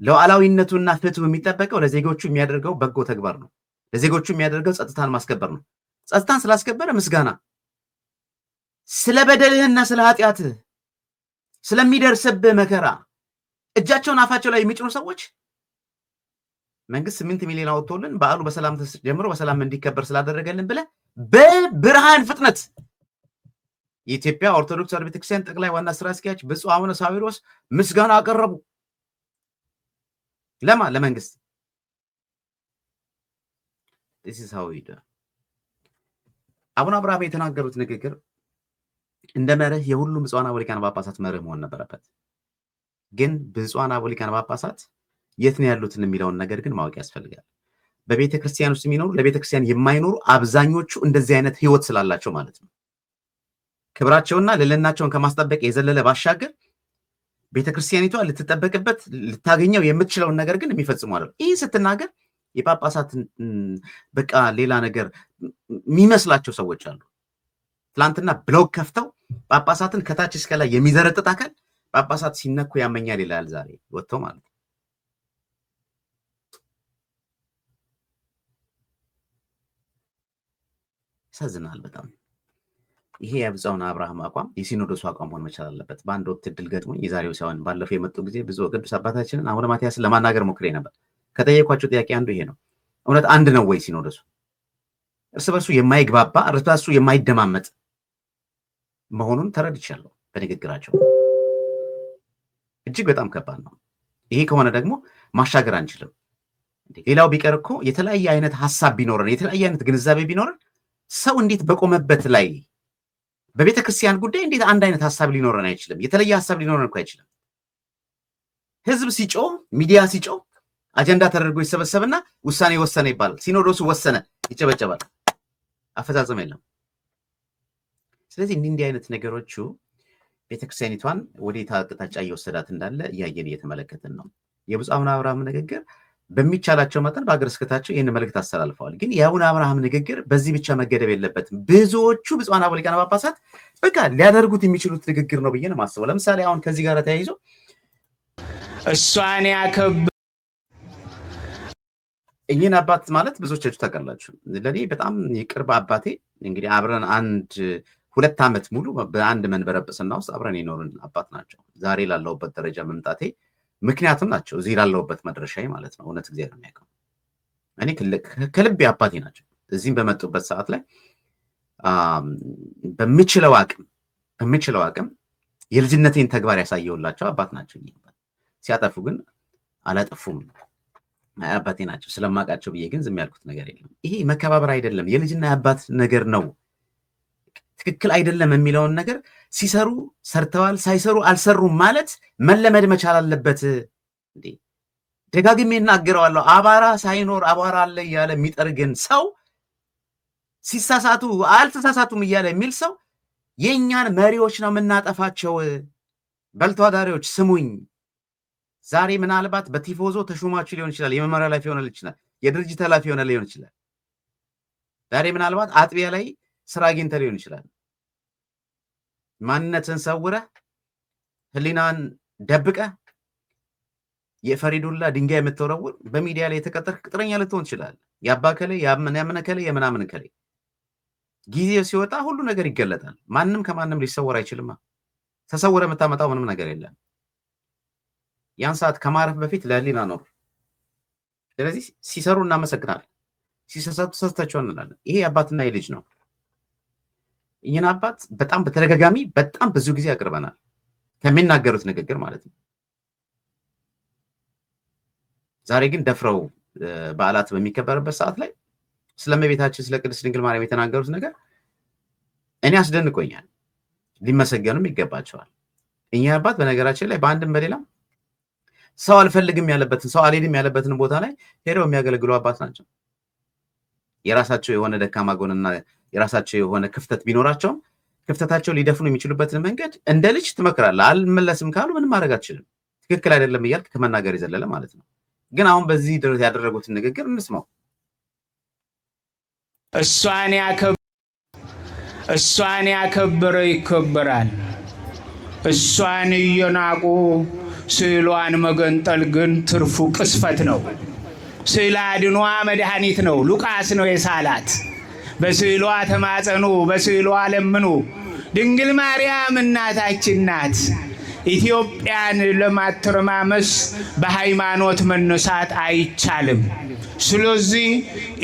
ሉዓላዊነቱና ፍትሁ የሚጠበቀው ለዜጎቹ የሚያደርገው በጎ ተግባር ነው። ለዜጎቹ የሚያደርገው ጸጥታን ማስከበር ነው። ጸጥታን ስላስከበረ ምስጋና፣ ስለ በደልህና ስለ ኃጢአትህ ስለሚደርስብህ መከራ እጃቸውን አፋቸው ላይ የሚጭኑ ሰዎች መንግስት 8 ሚሊዮን አወጥቶልን በዓሉ በሰላም ጀምሮ በሰላም እንዲከበር ስላደረገልን ብለህ በብርሃን ፍጥነት የኢትዮጵያ ኦርቶዶክስ ተዋሕዶ ቤተክርስቲያን ጠቅላይ ዋና ስራ አስኪያጅ ብፁዕ አቡነ ሳዊሮስ ምስጋና አቀረቡ። ለማ ለመንግስት ዲሲሳዊደ አቡነ አብርሃም የተናገሩት ንግግር እንደ መርህ የሁሉም ብፁዓን አበው ሊቃነ ጳጳሳት መርህ መሆን ነበረበት። ግን ብፁዓን አበው ሊቃነ ጳጳሳት የት ነው ያሉት የሚለውን ነገር ግን ማወቅ ያስፈልጋል። በቤተ ክርስቲያን ውስጥ የሚኖሩ ለቤተ ክርስቲያን የማይኖሩ አብዛኞቹ እንደዚህ አይነት ህይወት ስላላቸው ማለት ነው። ክብራቸውና ልዕልናቸውን ከማስጠበቅ የዘለለ ባሻገር ቤተክርስቲያኒቷ ልትጠበቅበት ልታገኘው የምትችለውን ነገር ግን የሚፈጽሙ አይደለም። ይህ ስትናገር የጳጳሳት በቃ ሌላ ነገር የሚመስላቸው ሰዎች አሉ። ትላንትና ብሎግ ከፍተው ጳጳሳትን ከታች እስከ ላይ የሚዘረጥጥ አካል ጳጳሳት ሲነኩ ያመኛል ይላል። ዛሬ ወጥተው ማለት ነው። ያሳዝናል በጣም። ይሄ የብፁዕ አብርሃም አቋም የሲኖዶሱ አቋም መሆን መቻል አለበት። በአንድ ወቅት እድል ገጥሞኝ የዛሬው ሳይሆን ባለፈው የመጡ ጊዜ ብፁዕ ቅዱስ አባታችንን አቡነ ማትያስን ለማናገር ሞክሬ ነበር። ከጠየኳቸው ጥያቄ አንዱ ይሄ ነው። እውነት አንድ ነው ወይ ሲኖዶሱ? እርስ በርሱ የማይግባባ እርስ በርሱ የማይደማመጥ መሆኑን ተረድቻለሁ በንግግራቸው። እጅግ በጣም ከባድ ነው። ይሄ ከሆነ ደግሞ ማሻገር አንችልም። ሌላው ቢቀር እኮ የተለያየ አይነት ሀሳብ ቢኖረን የተለያየ አይነት ግንዛቤ ቢኖረን ሰው እንዴት በቆመበት ላይ በቤተ ክርስቲያን ጉዳይ እንዴት አንድ አይነት ሀሳብ ሊኖረን አይችልም? የተለየ ሀሳብ ሊኖረን እኮ አይችልም። ህዝብ ሲጮህ ሚዲያ ሲጮህ አጀንዳ ተደርጎ ይሰበሰብና ውሳኔ ወሰነ ይባላል። ሲኖዶሱ ወሰነ ይጨበጨባል። አፈጻጸም የለም። ስለዚህ እንዲህ አይነት ነገሮቹ ቤተክርስቲያኒቷን ወዴት አቅጣጫ እየወሰዳት እንዳለ እያየን እየተመለከትን ነው። የብፁዕ አቡነ አብርሃም ንግግር በሚቻላቸው መጠን በአገረ ስብከታቸው ይህን መልእክት አስተላልፈዋል። ግን የአቡነ አብርሃም ንግግር በዚህ ብቻ መገደብ የለበትም። ብዙዎቹ ብፁዓን አበው ሊቃነ ጳጳሳት በቃ ሊያደርጉት የሚችሉት ንግግር ነው ብዬ ነው የማስበው። ለምሳሌ አሁን ከዚህ ጋር ተያይዞ እሷን ያከብ እኚህን አባት ማለት ብዙዎቻችሁ ታውቃላችሁ። ለእኔ በጣም የቅርብ አባቴ፣ እንግዲህ አብረን 2 ዓመት ሙሉ በአንድ መንበረ ጵጵስና ውስጥ አብረን የኖርን አባት ናቸው። ዛሬ ላለሁበት ደረጃ መምጣቴ ምክንያቱም ናቸው። እዚህ ላለሁበት መድረሻዬ ማለት ነው። እውነት እግዚአብሔር የሚያውቀው እኔ ከልቤ አባቴ ናቸው። እዚህም በመጡበት ሰዓት ላይ በምችለው አቅም የልጅነቴን ተግባር ያሳየውላቸው አባት ናቸው። ሲያጠፉ ግን አላጠፉም አባቴ ናቸው። ስለማውቃቸው ብዬ ግን ዝም ያልኩት ነገር የለም። ይሄ መከባበር አይደለም፣ የልጅና የአባት ነገር ነው። ትክክል አይደለም የሚለውን ነገር ሲሰሩ ሰርተዋል፣ ሳይሰሩ አልሰሩም ማለት መለመድ መቻል አለበት። እንዴ ደጋግሜ እናገረዋለሁ። አቧራ ሳይኖር አቧራ አለ እያለ የሚጠርግን ሰው ሲሳሳቱ አልተሳሳቱም እያለ የሚል ሰው የእኛን መሪዎች ነው የምናጠፋቸው። በልቶ አዳሪዎች ስሙኝ። ዛሬ ምናልባት በቲፎዞ ተሹማችሁ ሊሆን ይችላል። የመመሪያ ኃላፊ ሆነ ይችላል። የድርጅት ኃላፊ ሆነ ሊሆን ይችላል። ዛሬ ምናልባት አጥቢያ ላይ ስራ አግኝተህ ሊሆን ይችላል። ማንነትን ሰውረህ ህሊናን ደብቀህ የፈሪዱላ ድንጋይ የምትወረውር በሚዲያ ላይ የተቀጠርክ ቅጥረኛ ልትሆን ትችላለህ። የአባ ከሌ ያመነ ከሌ የምናምን ከሌ ጊዜው ሲወጣ ሁሉ ነገር ይገለጣል። ማንም ከማንም ሊሰወር አይችልም። ተሰውረ የምታመጣው ምንም ነገር የለም። ያን ሰዓት ከማረፍ በፊት ለህሊና ኖር። ስለዚህ ሲሰሩ እናመሰግናለን፣ ሲሰሳቱ ሰስታቸው እንላለን። ይሄ አባትና የልጅ ነው። ይህን አባት በጣም በተደጋጋሚ በጣም ብዙ ጊዜ አቅርበናል፣ ከሚናገሩት ንግግር ማለት ነው። ዛሬ ግን ደፍረው በዓላት በሚከበርበት ሰዓት ላይ ስለእመቤታችን ስለ ቅድስት ድንግል ማርያም የተናገሩት ነገር እኔ አስደንቆኛል። ሊመሰገኑም ይገባቸዋል። እኛ አባት በነገራችን ላይ በአንድም በሌላም ሰው አልፈልግም ያለበትን ሰው አልሄድም ያለበትን ቦታ ላይ ሄደው የሚያገለግሉ አባት ናቸው። የራሳቸው የሆነ ደካማ ጎንና የራሳቸው የሆነ ክፍተት ቢኖራቸው ክፍተታቸው ሊደፍኑ የሚችሉበትን መንገድ እንደ ልጅ ትመክራለህ። አልመለስም ካሉ ምንም ማድረግ አትችልም። ትክክል አይደለም እያልክ ከመናገር ይዘለለ ማለት ነው። ግን አሁን በዚህ ድረስ ያደረጉትን ንግግር እንስማው። እሷን ያከበረ ይከበራል። እሷን እየናቁ ስዕሏን መገንጠል ግን ትርፉ ቅስፈት ነው። ስዕል አድኗ መድኃኒት ነው። ሉቃስ ነው የሳላት። በስዕሏ ተማጸኑ፣ በስዕሏ ለምኑ። ድንግል ማርያም እናታችን ናት። ኢትዮጵያን ለማተረማመስ በሃይማኖት መነሳት አይቻልም። ስለዚህ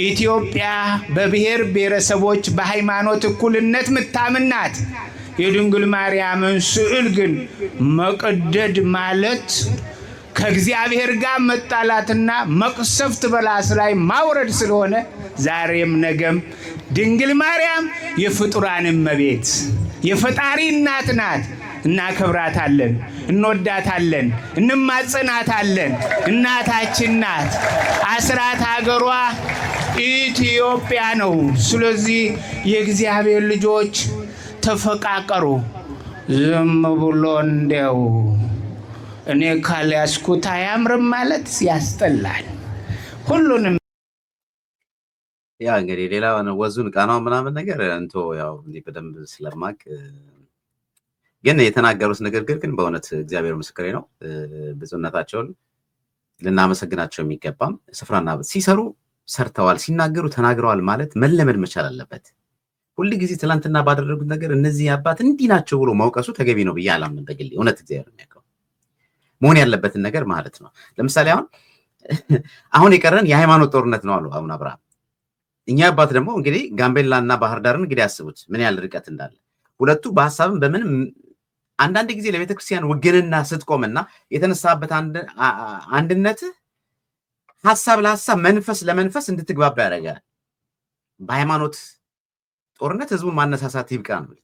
ኢትዮጵያ በብሔር ብሔረሰቦች በሃይማኖት እኩልነት ምታምን ናት። የድንግል ማርያምን ስዕል ግን መቀደድ ማለት ከእግዚአብሔር ጋር መጣላትና መቅሰፍት በራስ ላይ ማውረድ ስለሆነ ዛሬም ነገም ድንግል ማርያም የፍጡራን እመቤት የፈጣሪ እናት ናት። እናከብራታለን፣ እንወዳታለን፣ እንማጸናታለን። እናታችን ናት። አስራት ሀገሯ ኢትዮጵያ ነው። ስለዚህ የእግዚአብሔር ልጆች ተፈቃቀሩ። ዝም ብሎ እንደው እኔ ካልያዝኩት አያምርም ማለት ያስጠላል። ሁሉንም ያ እንግዲህ ሌላ ወዙን ቃናው ምናምን ነገር እንቶ ያው እንዲህ በደንብ ስለማቅ ግን የተናገሩት ንግግር ግን በእውነት እግዚአብሔር ምስክሬ ነው። ብፁዕነታቸውን ልናመሰግናቸው የሚገባም ስፍራና ሲሰሩ ሰርተዋል፣ ሲናገሩ ተናግረዋል ማለት መለመድ መቻል አለበት። ሁሉ ጊዜ ትላንትና ባደረጉት ነገር እነዚህ አባት እንዲህ ናቸው ብሎ ማውቀሱ ተገቢ ነው ብዬ አላምንም። በግሌ እውነት እግዚአብሔር የሚያውቀው መሆን ያለበትን ነገር ማለት ነው። ለምሳሌ አሁን የቀረን የሃይማኖት ጦርነት ነው አሉ አቡነ አብርሃም። እኛ አባት ደግሞ እንግዲህ ጋምቤላና ባህር ዳርን እንግዲህ ያስቡት ምን ያህል ርቀት እንዳለ። ሁለቱ በሐሳብም በምንም አንዳንድ ጊዜ ለቤተክርስቲያን ውግንና ስትቆምና የተነሳበት አንድነት ሐሳብ ለሐሳብ መንፈስ ለመንፈስ እንድትግባባ ያደርጋል። በሃይማኖት ጦርነት ህዝቡን ማነሳሳት ይብቃ ነው።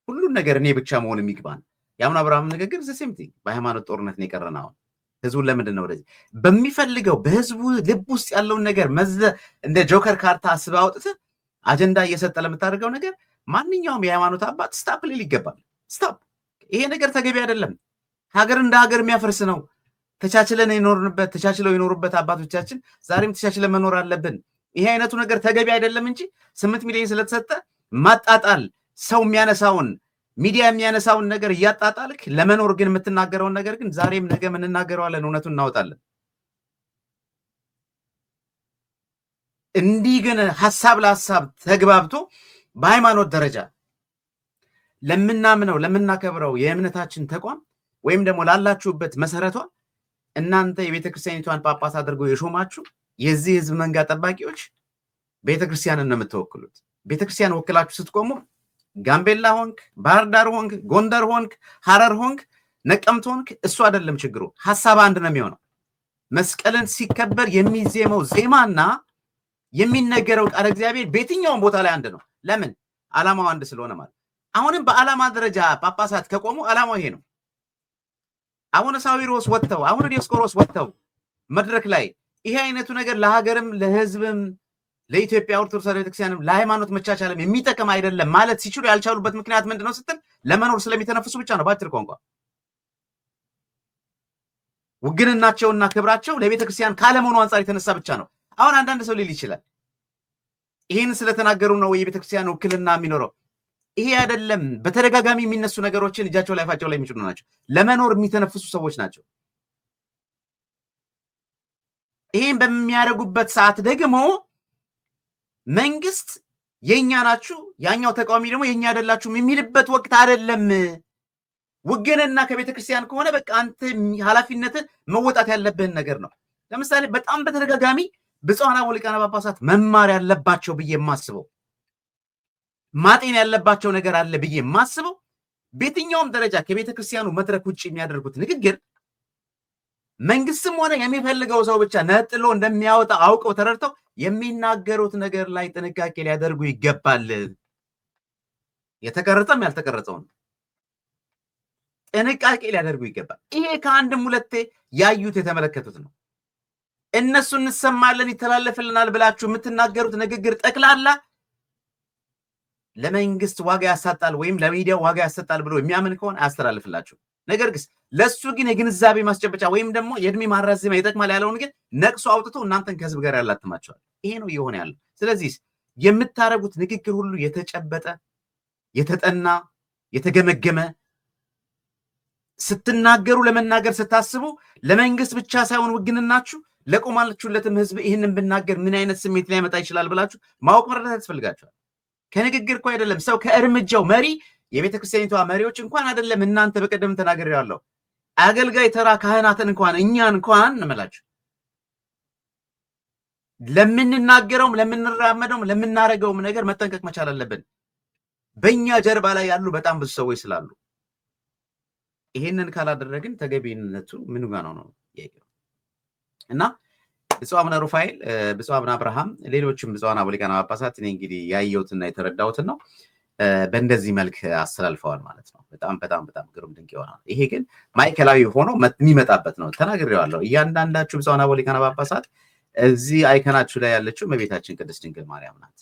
ሁሉን ነገር እኔ ብቻ መሆን የሚግባን የአቡነ አብርሃም ንግግር ዘሴምቲ በሃይማኖት ጦርነት ነው የቀረን። አሁን ህዝቡን ለምንድን ነው ወደዚህ በሚፈልገው በህዝቡ ልብ ውስጥ ያለውን ነገር እንደ ጆከር ካርታ አስበህ አውጥተህ አጀንዳ እየሰጠ ለምታደርገው ነገር ማንኛውም የሃይማኖት አባት ስታፕ ሊል ይገባል። ስታፕ፣ ይሄ ነገር ተገቢ አይደለም። ሀገር እንደ ሀገር የሚያፈርስ ነው። ተቻችለው የኖሩበት አባቶቻችን ዛሬም ተቻችለን መኖር አለብን። ይሄ አይነቱ ነገር ተገቢ አይደለም እንጂ 8 ሚሊዮን ስለተሰጠ ማጣጣል፣ ሰው የሚያነሳውን ሚዲያ የሚያነሳውን ነገር እያጣጣልክ ለመኖር ግን የምትናገረውን ነገር ግን ዛሬም ነገ እንናገረዋለን፣ እውነቱን እናወጣለን። እንዲህ ግን ሐሳብ ለሐሳብ ተግባብቶ በሃይማኖት ደረጃ ለምናምነው ለምናከብረው የእምነታችን ተቋም ወይም ደግሞ ላላችሁበት መሰረቷ እናንተ የቤተክርስቲያኒቷን ጳጳስ አድርገው የሾማችሁ የዚህ ህዝብ መንጋ ጠባቂዎች ቤተክርስቲያንን ነው የምትወክሉት። ቤተክርስቲያን ወክላችሁ ስትቆሙ ጋምቤላ ሆንክ፣ ባህር ዳር ሆንክ፣ ጎንደር ሆንክ፣ ሐረር ሆንክ፣ ነቀምት ሆንክ እሱ አይደለም ችግሩ። ሐሳብ አንድ ነው የሚሆነው። መስቀልን ሲከበር የሚዜመው ዜማና የሚነገረው ቃል እግዚአብሔር በየትኛውም ቦታ ላይ አንድ ነው። ለምን? ዓላማው አንድ ስለሆነ ማለት። አሁንም በዓላማ ደረጃ ጳጳሳት ከቆሙ ዓላማው ይሄ ነው። አቡነ ሳዊሮስ ወጥተው አቡነ ዲዮስቆሮስ ወጥተው መድረክ ላይ ይሄ አይነቱ ነገር ለሀገርም ለህዝብም ለኢትዮጵያ ኦርቶዶክስ ቤተክርስቲያንም ለሃይማኖት መቻቻልም የሚጠቅም አይደለም ማለት ሲችሉ ያልቻሉበት ምክንያት ምንድነው ስትል ለመኖር ስለሚተነፍሱ ብቻ ነው። ባጭር ቋንቋ ውግንናቸውና ክብራቸው ለቤተክርስቲያን ካለመሆኑ አንጻር የተነሳ ብቻ ነው። አሁን አንዳንድ ሰው ሊል ይችላል ይሄን ስለተናገሩ ነው የቤተክርስቲያን ውክልና የሚኖረው። ይሄ አይደለም። በተደጋጋሚ የሚነሱ ነገሮችን እጃቸው ላይ አፋቸው ላይ የሚጭኑ ናቸው። ለመኖር የሚተነፍሱ ሰዎች ናቸው። ይሄን በሚያደርጉበት ሰዓት ደግሞ መንግስት የኛ ናችሁ ያኛው ተቃዋሚ ደግሞ የኛ አይደላችሁም የሚልበት ወቅት አይደለም። ውግንና ከቤተክርስቲያን ከሆነ በቃ አንተ ኃላፊነትን መወጣት ያለብህን ነገር ነው። ለምሳሌ በጣም በተደጋጋሚ ብፁዓን አበው ሊቃነ ጳጳሳት መማር ያለባቸው ብዬ የማስበው ማጤን ያለባቸው ነገር አለ ብዬ የማስበው በየትኛውም ደረጃ ከቤተክርስቲያኑ መድረክ ውጭ የሚያደርጉት ንግግር መንግስትም ሆነ የሚፈልገው ሰው ብቻ ነጥሎ እንደሚያወጣ አውቀው ተረድተው የሚናገሩት ነገር ላይ ጥንቃቄ ሊያደርጉ ይገባል። የተቀረጸም ያልተቀረጸውን ጥንቃቄ ሊያደርጉ ይገባል። ይሄ ከአንድም ሁለቴ ያዩት የተመለከቱት ነው። እነሱ እንሰማለን ይተላለፍልናል ብላችሁ የምትናገሩት ንግግር ጠቅላላ ለመንግስት ዋጋ ያሳጣል ወይም ለሚዲያው ዋጋ ያሳጣል ብሎ የሚያምን ከሆነ አያስተላልፍላችሁ። ነገር ግን ለሱ ግን የግንዛቤ ማስጨበጫ ወይም ደግሞ የእድሜ ማራዘሚያ ይጠቅማል ያለውን ግን ነቅሶ አውጥቶ እናንተን ከህዝብ ጋር ያላትማቸዋል። ይሄ ነው እየሆነ ያለው። ስለዚህ የምታረጉት ንግግር ሁሉ የተጨበጠ፣ የተጠና፣ የተገመገመ ስትናገሩ ለመናገር ስታስቡ ለመንግስት ብቻ ሳይሆን ውግንናችሁ ለቆማላችሁለትም ህዝብ ይህንን ብናገር ምን አይነት ስሜት ሊያመጣ ይችላል ብላችሁ ማወቅ መረዳት ያስፈልጋችኋል። ከንግግር እኮ አይደለም ሰው ከእርምጃው መሪ የቤተ ክርስቲያኒቷ መሪዎች እንኳን አይደለም እናንተ በቀደም ተናግሬያለሁ አገልጋይ ተራ ካህናትን እንኳን እኛን እንኳን እንመላችሁ ለምንናገረውም ለምንራመደውም ለምናረገውም ነገር መጠንቀቅ መቻል አለብን። በእኛ ጀርባ ላይ ያሉ በጣም ብዙ ሰዎች ስላሉ ይሄንን ካላደረግን ተገቢነቱ ምን ጋር ነው እና ብፁዕ አቡነ ሩፋኤል፣ ብፁዕ አቡነ አብርሃም፣ ሌሎችም ብፁዓን አበው ሊቃነ ጳጳሳት እኔ እንግዲህ ያየሁትና የተረዳሁትን ነው በእንደዚህ መልክ አስተላልፈዋል ማለት ነው። በጣም በጣም በጣም ግሩም ድንቅ ይሆናል። ይሄ ግን ማዕከላዊ ሆኖ የሚመጣበት ነው። ተናግሬዋለሁ። እያንዳንዳችሁ ብፁዓን አበው ሊቃነ ጳጳሳት እዚህ አይከናችሁ ላይ ያለችው እመቤታችን ቅድስት ድንግል ማርያም ናት።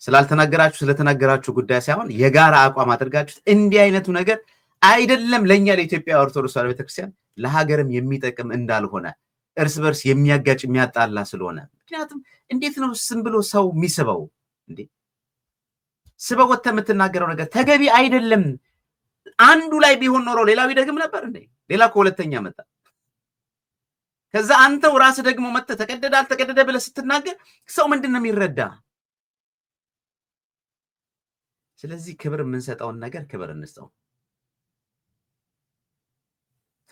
ስላልተናገራችሁ ስለተናገራችሁ ጉዳይ ሳይሆን የጋራ አቋም አድርጋችሁት እንዲህ አይነቱ ነገር አይደለም ለኛ ለኢትዮጵያ ኦርቶዶክስ ተዋሕዶ ቤተክርስቲያን ለሀገርም የሚጠቅም እንዳልሆነ እርስ በርስ የሚያጋጭ የሚያጣላ ስለሆነ ምክንያቱም እንዴት ነው ስም ብሎ ሰው የሚስበው እንዴ? ስበው ወጥተህ የምትናገረው ነገር ተገቢ አይደለም። አንዱ ላይ ቢሆን ኖሮ ሌላው ይደግም ነበር እንዴ? ሌላ ከሁለተኛ መጣ። ከዛ አንተው ራስህ ደግሞ መጥተህ ተቀደደ አልተቀደደ ብለህ ስትናገር ሰው ምንድን ነው የሚረዳ? ስለዚህ ክብር የምንሰጠውን ነገር ክብር እንስጠው።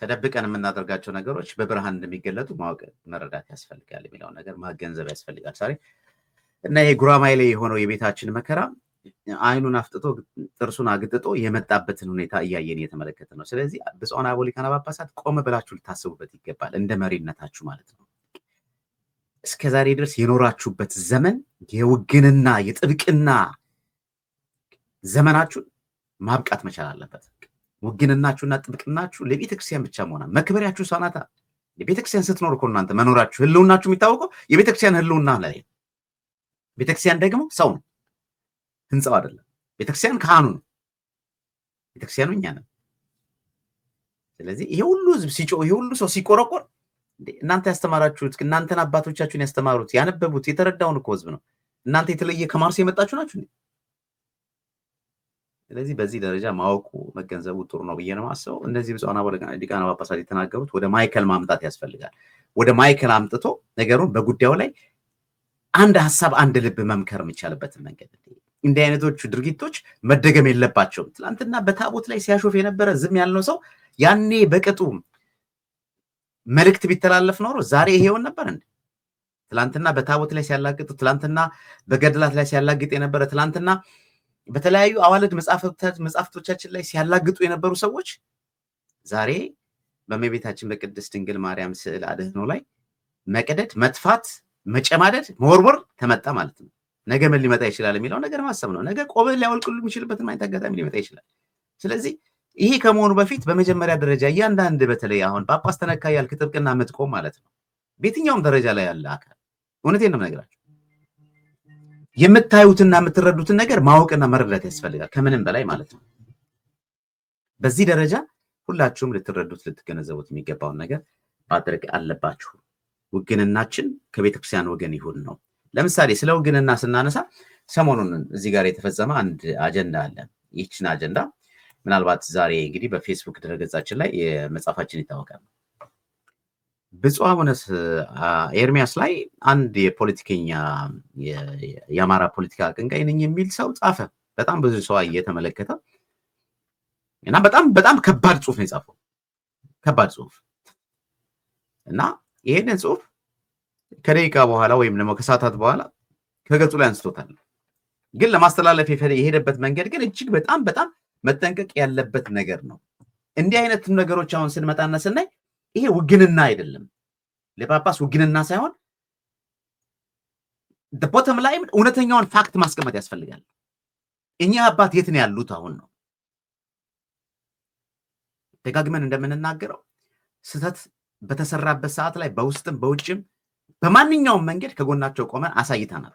ተደብቀን የምናደርጋቸው ነገሮች በብርሃን እንደሚገለጡ ማወቅ መረዳት ያስፈልጋል የሚለውን ነገር ማገንዘብ ያስፈልጋል። ዛሬ እና የጉራማይሌ የሆነው የቤታችን መከራ አይኑን አፍጥጦ ጥርሱን አግጥጦ የመጣበትን ሁኔታ እያየን እየተመለከተ ነው። ስለዚህ ብፁዓን አበው ሊቃነ ጳጳሳት ቆም ብላችሁ ልታስቡበት ይገባል። እንደ መሪነታችሁ ማለት ነው። እስከዛሬ ድረስ የኖራችሁበት ዘመን የውግንና የጥብቅና ዘመናችሁን ማብቃት መቻል አለበት። ውግንናችሁና ጥብቅናችሁ ለቤተክርስቲያን ብቻ መሆን መክበሪያችሁ እሷ ናት። የቤተክርስቲያን ስትኖር እኮ እናንተ መኖራችሁ ህልውናችሁ የሚታወቀው የቤተክርስቲያን ህልውና ላይ። ቤተክርስቲያን ደግሞ ሰው ነው፣ ህንፃው አይደለም። ቤተክርስቲያን ካህኑ ነው፣ ቤተክርስቲያኑ እኛ ነን። ስለዚህ ይሄ ሁሉ ህዝብ ሲጮህ፣ ይሄ ሁሉ ሰው ሲቆረቆር እናንተ ያስተማራችሁት እናንተን አባቶቻችሁን ያስተማሩት ያነበቡት የተረዳውን እኮ ህዝብ ነው። እናንተ የተለየ ከማርስ የመጣችሁ ናችሁ። ስለዚህ በዚህ ደረጃ ማወቁ መገንዘቡ ጥሩ ነው ብዬ ነው የማስበው። እነዚህ ብፁዓን አበው ሊቃነ ጳጳሳት የተናገሩት ወደ ማዕከል ማምጣት ያስፈልጋል። ወደ ማዕከል አምጥቶ ነገሩን በጉዳዩ ላይ አንድ ሀሳብ አንድ ልብ መምከር የሚቻልበትን መንገድ እንዲህ አይነቶቹ ድርጊቶች መደገም የለባቸውም። ትናንትና በታቦት ላይ ሲያሾፍ የነበረ ዝም ያልነው ሰው ያኔ በቅጡ መልእክት ቢተላለፍ ኖሮ ዛሬ ይሄውን ነበር እንዴ? ትናንትና በታቦት ላይ ሲያላግጡ፣ ትናንትና በገድላት ላይ ሲያላግጥ የነበረ፣ ትናንትና በተለያዩ አዋልድ መጻሕፍቶቻችን ላይ ሲያላግጡ የነበሩ ሰዎች ዛሬ በእመቤታችን በቅድስት ድንግል ማርያም ስዕል አድህኖ ላይ መቀደድ፣ መጥፋት፣ መጨማደድ፣ መወርወር ተመጣ ማለት ነው። ነገ ምን ሊመጣ ይችላል የሚለው ነገር ማሰብ ነው። ነገ ቆብን ሊያወልቅሉ የሚችልበትን አይነት አጋጣሚ ሊመጣ ይችላል። ስለዚህ ይሄ ከመሆኑ በፊት በመጀመሪያ ደረጃ እያንዳንድ በተለይ አሁን ጳጳስ ተነካ ያልክ ጥብቅና የምትቆም ማለት ነው በየትኛውም ደረጃ ላይ ያለ አካል እውነቴን ነው የምነግራችሁ የምታዩትና የምትረዱትን ነገር ማወቅና መረዳት ያስፈልጋል ከምንም በላይ ማለት ነው። በዚህ ደረጃ ሁላችሁም ልትረዱት ልትገነዘቡት የሚገባውን ነገር ማድረግ አለባችሁ። ውግንናችን ከቤተክርስቲያን ወገን ይሁን ነው። ለምሳሌ ስለ ውግንና ስናነሳ ሰሞኑን እዚህ ጋር የተፈጸመ አንድ አጀንዳ አለ። ይህችን አጀንዳ ምናልባት ዛሬ እንግዲህ በፌስቡክ ድረገጻችን ላይ መጻፋችን ይታወቃል። ብፁዕ አቡነ ኤርሚያስ ላይ አንድ የፖለቲከኛ የአማራ ፖለቲካ አቀንቃኝ ነኝ የሚል ሰው ጻፈ። በጣም ብዙ ሰው እየተመለከተ እና በጣም ከባድ ጽሁፍ ነው የጻፈው። ከባድ ጽሁፍ እና ይሄንን ጽሁፍ ከደቂቃ በኋላ ወይም ደግሞ ከሰዓታት በኋላ ከገጹ ላይ አንስቶታል። ግን ለማስተላለፍ የሄደበት መንገድ ግን እጅግ በጣም መጠንቀቅ ያለበት ነገር ነው። እንዲህ አይነት ነገሮች አሁን ስንመጣና ስናይ ይሄ ውግንና አይደለም። ለጳጳስ ውግንና ሳይሆን በቦተም ላይ እውነተኛውን ፋክት ማስቀመጥ ያስፈልጋል። እኛ አባት የት ነው ያሉት አሁን ነው። ደጋግመን እንደምንናገረው ስህተት በተሰራበት ሰዓት ላይ በውስጥም በውጭም በማንኛውም መንገድ ከጎናቸው ቆመን አሳይተናል።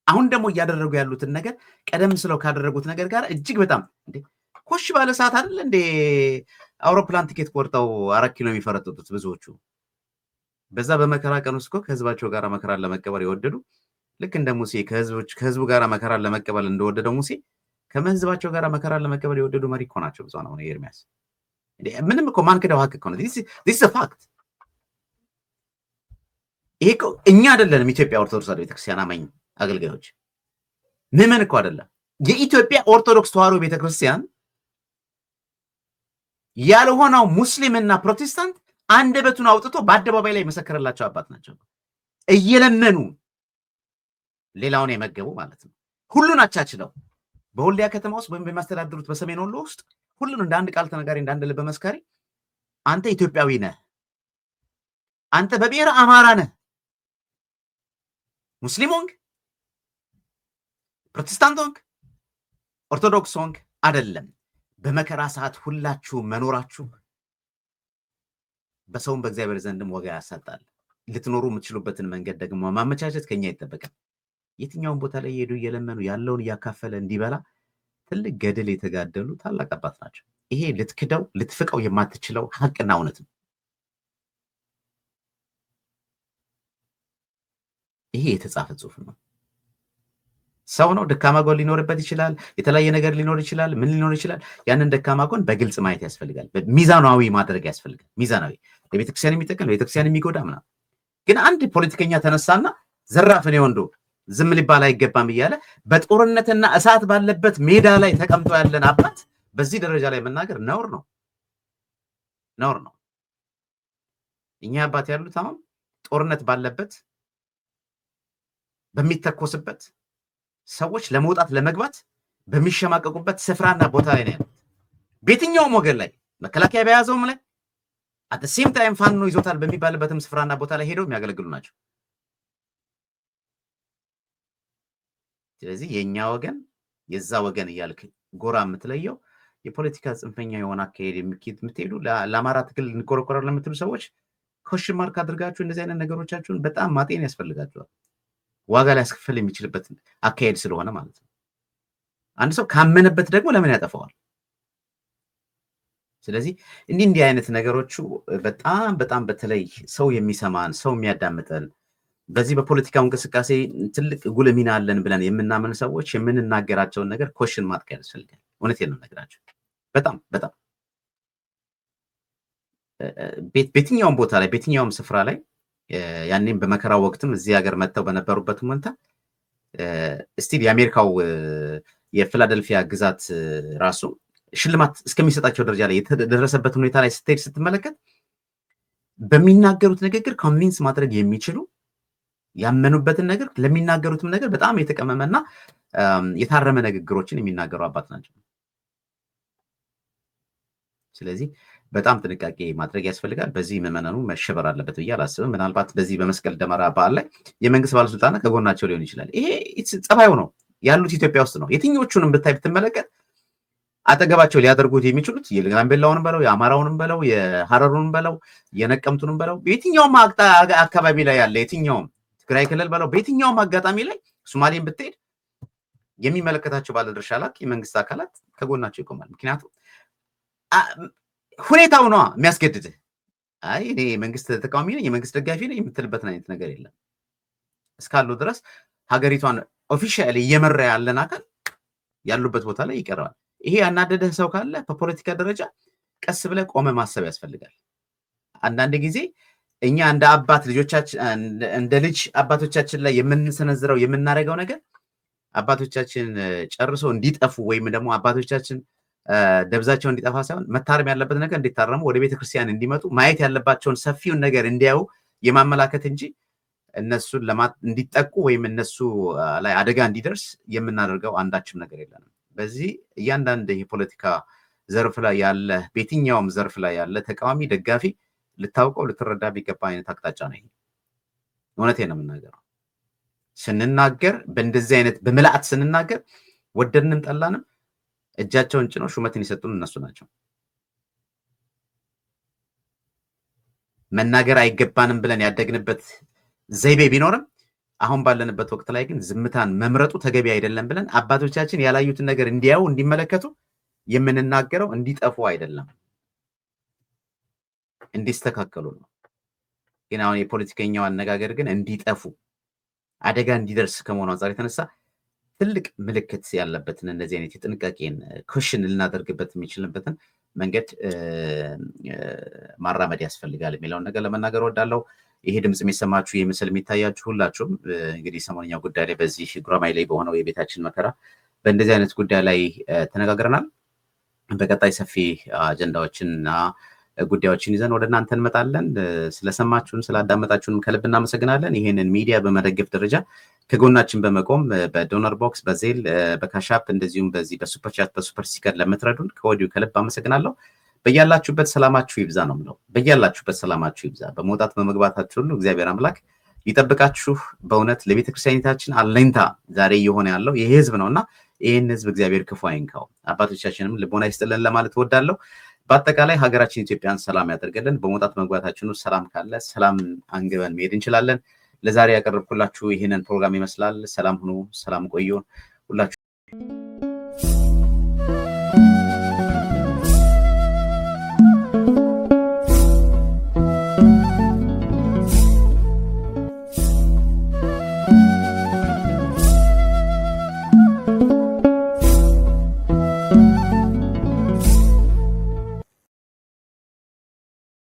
አሁን ደግሞ እያደረጉ ያሉትን ነገር ቀደም ስለው ካደረጉት ነገር ጋር እጅግ በጣም ኮሽ ባለ ሰዓት አይደል እንዴ አውሮፕላን ቲኬት ቆርጠው 4 ኪሎ የሚፈረጥጡት ብዙዎቹ። በዛ በመከራ ቀን ውስጥ ከህዝባቸው ጋር መከራን ለመቀበል የወደዱ ልክ እንደ ሙሴ ከህዝቡ ጋር መከራን ለመቀበል እንደወደደው ሙሴ ከህዝባቸው ጋር መከራን ለመቀበል የወደዱ መሪ እኮ ናቸው ብፁዓን አቡነ ኤርምያስ። ምንም እኮ ማንክደው ሀቅ እኮ ነው። this is a fact። ይሄ እኮ እኛ አይደለንም ኢትዮጵያ ኦርቶዶክስ ቤተክርስቲያን አማኝ አገልጋዮች ምዕመን እኮ አይደለም። የኢትዮጵያ ኦርቶዶክስ ተዋሕዶ ቤተክርስቲያን ያልሆነው ሙስሊምና ፕሮቴስታንት አንደበቱን አውጥቶ በአደባባይ ላይ መሰከረላቸው አባት ናቸው። እየለመኑ ሌላውን የመገቡ ማለት ነው። ሁሉን አቻችለው በወልዲያ ከተማ ውስጥ ወይም በሚያስተዳድሩት በሰሜን ወሎ ውስጥ ሁሉን እንደ አንድ ቃል ተነጋሪ እንደ አንድ ልብ መስካሪ አንተ ኢትዮጵያዊ ነህ፣ አንተ በብሔር አማራ ነህ፣ ሙስሊም ሆንክ፣ ፕሮቴስታንት ሆንክ፣ ኦርቶዶክስ ሆንክ አይደለም። በመከራ ሰዓት ሁላችሁ መኖራችሁ በሰውም በእግዚአብሔር ዘንድም ዋጋ ያሳጣል። ልትኖሩ የምትችሉበትን መንገድ ደግሞ ማመቻቸት ከኛ ይጠበቃል። የትኛውን ቦታ ላይ ሄዱ እየለመኑ ያለውን እያካፈለ እንዲበላ ትልቅ ገድል የተጋደሉ ታላቅ አባት ናቸው። ይሄ ልትክደው ልትፍቀው የማትችለው ሀቅና እውነት ነው። ይሄ የተጻፈ ጽሑፍ ነው። ሰው ነው፣ ደካማ ጎን ሊኖርበት ይችላል፣ የተለያየ ነገር ሊኖር ይችላል፣ ምን ሊኖር ይችላል። ያንን ደካማ ጎን በግልጽ ማየት ያስፈልጋል። ሚዛናዊ ማድረግ ያስፈልጋል። ሚዛናዊ ለቤተክርስቲያን የሚጠቅም ለቤተክርስቲያን የሚጎዳ ምናምን። ግን አንድ ፖለቲከኛ ተነሳና ዘራፍን የወንዶ ዝም ሊባል አይገባም እያለ በጦርነትና እሳት ባለበት ሜዳ ላይ ተቀምጦ ያለን አባት በዚህ ደረጃ ላይ መናገር ነውር ነው፣ ነውር ነው። እኛ አባት ያሉት አሁን ጦርነት ባለበት በሚተኮስበት ሰዎች ለመውጣት ለመግባት በሚሸማቀቁበት ስፍራና ቦታ ላይ ነው ያሉት። በየትኛውም ወገን ላይ መከላከያ በያዘውም ላይ አት ሴም ታይም ፋኖ ይዞታል በሚባልበትም ስፍራና ቦታ ላይ ሄደው የሚያገለግሉ ናቸው። ስለዚህ የኛ ወገን የዛ ወገን እያልክ ጎራ የምትለየው የፖለቲካ ጽንፈኛ የሆነ አካሄድ የምትሄዱ ለአማራ ትግል እንቆረቆራለን ለምትሉ ሰዎች ኮሽን ማርክ አድርጋችሁ እንደዚህ አይነት ነገሮቻችሁን በጣም ማጤን ያስፈልጋችኋል። ዋጋ ሊያስከፍል የሚችልበት አካሄድ ስለሆነ ማለት ነው። አንድ ሰው ካመነበት ደግሞ ለምን ያጠፋዋል? ስለዚህ እንዲህ አይነት ነገሮቹ በጣም በጣም በተለይ ሰው የሚሰማን ሰው የሚያዳምጠን በዚህ በፖለቲካው እንቅስቃሴ ትልቅ ጉልህ ሚና አለን ብለን የምናምን ሰዎች የምንናገራቸውን ነገር ኮሽን ማጥቃት ያስፈልጋል። እውነቴን ነው የምነግራቸው። በጣም በጣም በየትኛውም ቦታ ላይ በየትኛውም ስፍራ ላይ ያኔም በመከራው ወቅትም እዚህ ሀገር መጥተው በነበሩበት ሁኔታ ስቲል የአሜሪካው የፊላደልፊያ ግዛት ራሱ ሽልማት እስከሚሰጣቸው ደረጃ ላይ የተደረሰበት ሁኔታ ላይ ስትሄድ ስትመለከት በሚናገሩት ንግግር ኮንቪንስ ማድረግ የሚችሉ ያመኑበትን ነገር ለሚናገሩትም ነገር በጣም የተቀመመና የታረመ ንግግሮችን የሚናገሩ አባት ናቸው። ስለዚህ በጣም ጥንቃቄ ማድረግ ያስፈልጋል። በዚህ ምዕመናኑ መሸበር አለበት ብዬ አላስብም። ምናልባት በዚህ በመስቀል ደመራ በዓል ላይ የመንግስት ባለስልጣናት ከጎናቸው ሊሆን ይችላል። ይሄ ጸባዩ ነው ያሉት ኢትዮጵያ ውስጥ ነው። የትኞቹንም ብትመለከት አጠገባቸው ሊያደርጉት የሚችሉት የጋምቤላውንም በለው የአማራውንም በለው የሐረሩንም በለው የነቀምቱንም በለው የትኛውም አካባቢ ላይ ያለ የትኛውም ትግራይ ክልል በለው በየትኛውም አጋጣሚ ላይ ሶማሌን ብትሄድ የሚመለከታቸው ባለድርሻ አካላት የመንግስት አካላት ከጎናቸው ይቆማል። ምክንያቱም ሁኔታው ነው የሚያስገድድህ። አይ እኔ የመንግስት ተቃዋሚ ነኝ የመንግስት ደጋፊ ነኝ የምትልበትን አይነት ነገር የለም። እስካሉ ድረስ ሀገሪቷን ኦፊሻሊ እየመራ ያለን አካል ያሉበት ቦታ ላይ ይቀርባል። ይሄ ያናደደህ ሰው ካለ በፖለቲካ ደረጃ ቀስ ብለህ ቆመ ማሰብ ያስፈልጋል። አንዳንድ ጊዜ እኛ እንደ አባት ልጆቻችን እንደ ልጅ አባቶቻችን ላይ የምንሰነዝረው የምናደርገው ነገር አባቶቻችን ጨርሶ እንዲጠፉ ወይም ደግሞ አባቶቻችን ደብዛቸው እንዲጠፋ ሳይሆን መታረም ያለበት ነገር እንዲታረሙ ወደ ቤተክርስቲያን እንዲመጡ ማየት ያለባቸውን ሰፊውን ነገር እንዲያዩ የማመላከት እንጂ እነሱን እንዲጠቁ ወይም እነሱ ላይ አደጋ እንዲደርስ የምናደርገው አንዳችም ነገር የለንም። በዚህ እያንዳንዱ የፖለቲካ ዘርፍ ላይ ያለ በየትኛውም ዘርፍ ላይ ያለ ተቃዋሚ ደጋፊ ልታውቀው ልትረዳ ቢገባ አይነት አቅጣጫ ነው። እውነቴን ነው የምናገረው። ስንናገር በእንደዚህ አይነት በመላእክት ስንናገር ወደድንም ጠላንም እጃቸውን ጭነው ሹመትን ይሰጡን እነሱ ናቸው። መናገር አይገባንም ብለን ያደግንበት ዘይቤ ቢኖርም አሁን ባለንበት ወቅት ላይ ግን ዝምታን መምረጡ ተገቢ አይደለም ብለን አባቶቻችን ያላዩትን ነገር እንዲያዩ እንዲመለከቱ የምንናገረው እንዲጠፉ አይደለም እንዲስተካከሉ ነው። ግን አሁን የፖለቲከኛው አነጋገር ግን እንዲጠፉ አደጋ እንዲደርስ ከመሆኑ አንፃር የተነሳ ትልቅ ምልክት ያለበትን እንደዚህ አይነት የጥንቃቄን ኩሽን ልናደርግበት የሚችልበትን መንገድ ማራመድ ያስፈልጋል የሚለውን ነገር ለመናገር ወዳለው። ይሄ ድምጽ የሚሰማችሁ ይህ ምስል የሚታያችሁ ሁላችሁም እንግዲህ ሰሞንኛው ጉዳይ ላይ በዚህ ጉራማይ ላይ በሆነው የቤታችን መከራ በእንደዚህ አይነት ጉዳይ ላይ ተነጋግረናል። በቀጣይ ሰፊ አጀንዳዎችንና ጉዳዮችን ይዘን ወደ እናንተ እንመጣለን። ስለሰማችሁን ስላዳመጣችሁንም ከልብ እናመሰግናለን። ይሄንን ሚዲያ በመደገፍ ደረጃ ከጎናችን በመቆም በዶነር ቦክስ፣ በዜል፣ በካሻፕ እንደዚሁም በዚህ በሱፐር ቻት በሱፐር ስቲከር ለምትረዱን ከወዲሁ ከልብ አመሰግናለሁ። በያላችሁበት ሰላማችሁ ይብዛ ነው የምለው። በያላችሁበት ሰላማችሁ ይብዛ። በመውጣት በመግባታችሁ ሁሉ እግዚአብሔር አምላክ ይጠብቃችሁ። በእውነት ለቤተክርስቲያኒታችን አለኝታ ዛሬ እየሆነ ያለው ይሄ ህዝብ ነውና ይሄን ህዝብ እግዚአብሔር ክፉ አይንካው። አባቶቻችንም ልቦና ይስጥልን ለማለት እወዳለሁ። በአጠቃላይ ሀገራችን ኢትዮጵያን ሰላም ያደርገልን። በመውጣት መግባታችን ሰላም ካለ ሰላም አንግበን መሄድ እንችላለን። ለዛሬ ያቀረብኩላችሁ ይህንን ፕሮግራም ይመስላል። ሰላም ሁኑ፣ ሰላም ቆዩ ሁላችሁ